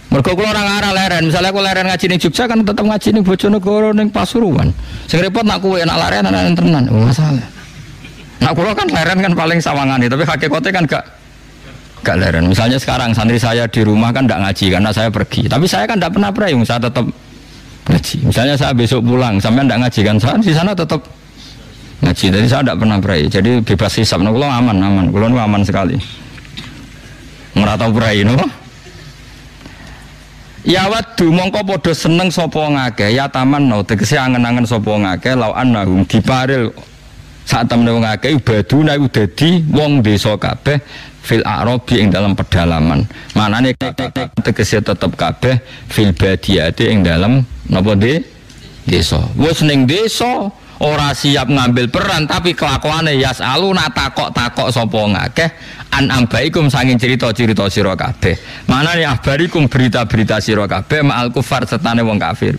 Mergo kula ora ngarah leren. Misalnya aku leren ngaji ning Jogja kan tetep ngaji ning Bojonegoro ning Pasuruan. Sing repot nak kowe enak leren anak tenan. Oh masalah. Nak kula kan leren kan paling sawangane, tapi hakikate kan gak leren. Misalnya sekarang santri saya di rumah kan tidak ngaji karena saya pergi. Tapi saya kan tidak pernah prayung, saya tetap ngaji. Misalnya saya besok pulang, sampai tidak ngaji kan, saya di sana tetap ngaji. Jadi saya tidak pernah pray. Jadi bebas hisab. Nah, kalau aman. Kalau aman sekali. Meratau pray, no? Ya wadu mongko podo seneng sopo ngake. Ya taman no. Tegese angen-angen sopo ngake. Lau annahum diparil saat temen ngake. Ibaduna udadi wong desa kabeh. Fil a'rabi ing dalam pedalaman. Manane tegese tetep kabeh fil badiyati ing dalam napa desa. Wis ning desa ora siap ngambil peran tapi kelakuane yasaluna takok-takok sapa ngakeh an ambaikum sanging cerita-cerita sira kabeh. Manane abarikum berita-berita sira kabeh ma'al kufar sertane wong kafir.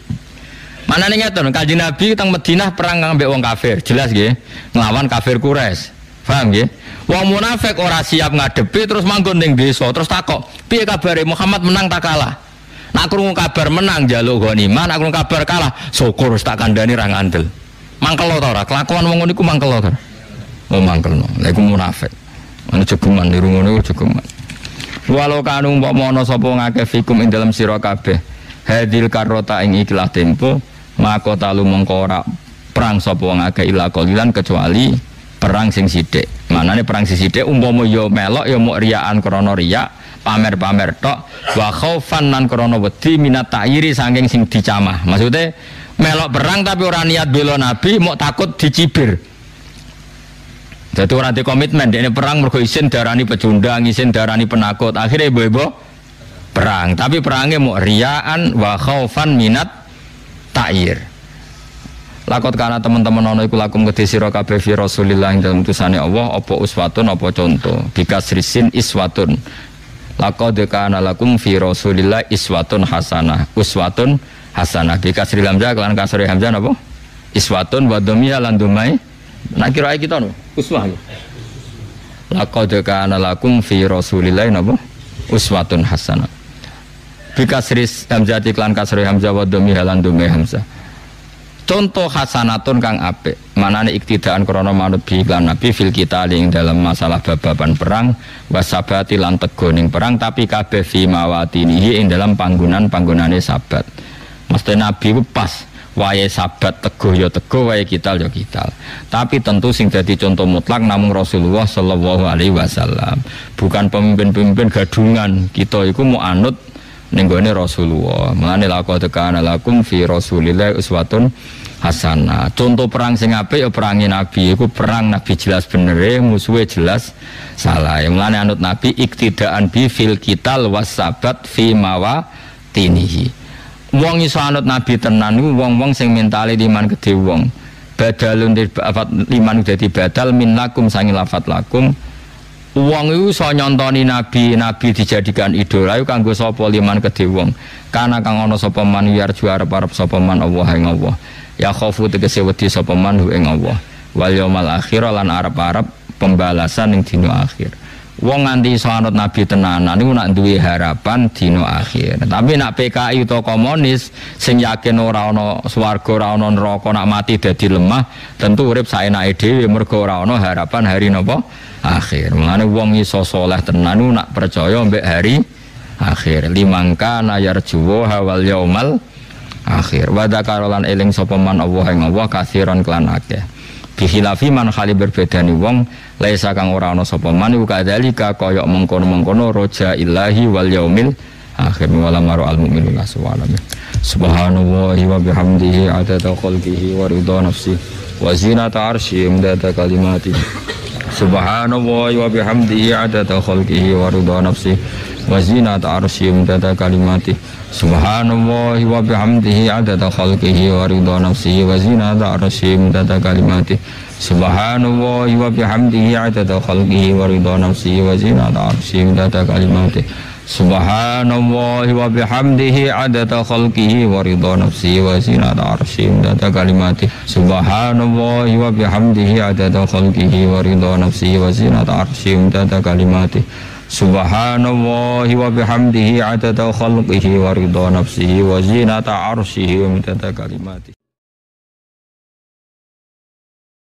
Manane ngeten Kanjeng Nabi teng Madinah perang ngambek wong kafir, jelas nggih, nglawan kafir Quraisy. Paham nggih? Wong munafik ora siap ngadepi terus manggon ning desa terus takok, "Piye kabare Muhammad menang tak kalah?" Nak krungu kabar menang njaluk ghanimah, nak krungu kabar kalah syukur tak kandhani ra ngandel. Mangkel ta ora? Kelakuan wong ngono iku mangkel ta? Oh mangkelno. Lha iku munafik. Ana jegeman niru ngono jegeman. Walau kanu umpama ana sapa ngakeh fikum ing dalam sira kabeh. Hadil karota ing ikilah tempo, maka talu mongko ora perang sapa ngakeh ila qalilan kecuali perang sing sithik. Manane perang sing sithik umpama ya melok ya muk riyaan krana riya, pamer-pamer tok, wa khaufan lan krana wedi minat ta'yiri saking sing dicamah. Maksude melok perang tapi ora niat bela Nabi, muk takut dicibir. Jadi ora di komitmen dene perang mergo isin darani pecundang, isin darani penakut. Akhire ibu-ibu perang, tapi perangnya muk riyaan wa khaufan minat ta'yir. Lakot karena teman-teman ono iku lakum kedhe sira kabeh fi Rasulillah ing dalem utusane Allah apa uswatun apa contoh bikas risin iswatun. Lakot kana lakum fi Rasulillah iswatun hasanah. Uswatun hasanah bikas ri hamzah kelan kasri hamzah napa? Iswatun wa dhamia lan dumai. Nak kira kita no uswah. Lakot kana lakum fi Rasulillah napa? Uswatun hasanah. Bikas ri hamzah kelan kasri hamzah wa dhamia lan dumai hamzah. Contoh hasanatun kang apik manane iktidaan krana manut bi lan nabi fil kita ing dalam masalah bababan perang wasabati lan tego ning perang tapi kabeh fi mawatinihi ing dalam panggonan-panggonane sabat. Mesti nabi ku pas wayahe sabat tego ya tego wayahe kital ya kital. Tapi tentu sing dadi contoh mutlak namung Rasulullah sallallahu alaihi wasallam. Bukan pemimpin-pemimpin gadungan. Kita iku mau anut ning gone Rasulullah. Mane laqad kana lakum fi Rasulillah uswatun hasanah. Contoh perang sing apik ya perange Nabi. Iku perang Nabi jelas benere, musuhe jelas salah. Mane anut Nabi iktidaan bi fil qital wasabat fi mawa batinihi. Wong iso anut nabi tenan niku wong-wong sing mentale liman gedhe wong. Badalun lafat liman dadi badal min lakum sangi lafat lakum. Wong iku iso nyontoni nabi dijadikan idola iku kanggo sapa liman gedhe wong. Kana kang ana sapa man yarju arep-arep sapa man Allah ing Allah. Ya khofu tegese wedi sapa man ing Allah. Wal yaumil akhir lan arep-arep pembalasan ning dina akhir. Wong nganti iso anut nabi tenanan niku nak duwe harapan dina akhir. Tapi nak PKI utawa komunis sing yakin ora ana swarga, ora ana neraka, nak mati dadi lemah, tentu urip saenake dhewe mergo ora ana harapan hari napa? Akhir. Mulane wong iso saleh tenan niku nak percaya mbek hari akhir. Limangka yarjuwa wal yaumal akhir. Wa dzakarolan eling sapa man Allah ing Allah kasiron kelan akeh. Bihilafi man khali berbedani wong laisa kang ora ana sapa man iku kadzalika kaya mengkono-mengkono roja ilahi wal yaumil akhir wala maru al mukminun aswalami subhanallahi wa bihamdihi adada khalqihi wa ridha nafsi wa zinata arsyi imdada kalimati subhanallahi wa bihamdihi adada khalqihi wa ridha nafsi wa zinata arsyi imdada kalimati subhanallahi wa bihamdihi adada khalqihi wa ridha nafsihi wa zinata arsyi imdada kalimati subhanallahi wa bihamdihi adada khalqihi wa ridha nafsihi wa zinata arsyi imdada kalimati subhanallahi wa bihamdihi adada khalqihi wa ridha nafsihi wa zinata arsyi imdada kalimati subhanallahi wa bihamdihi adada khalqihi wa ridha nafsihi wa zinata arsyi imdada kalimati subhanallahi wa bihamdihi adada khalqihi wa ridha nafsihi wa zinata arsyihi wa midada kalimati.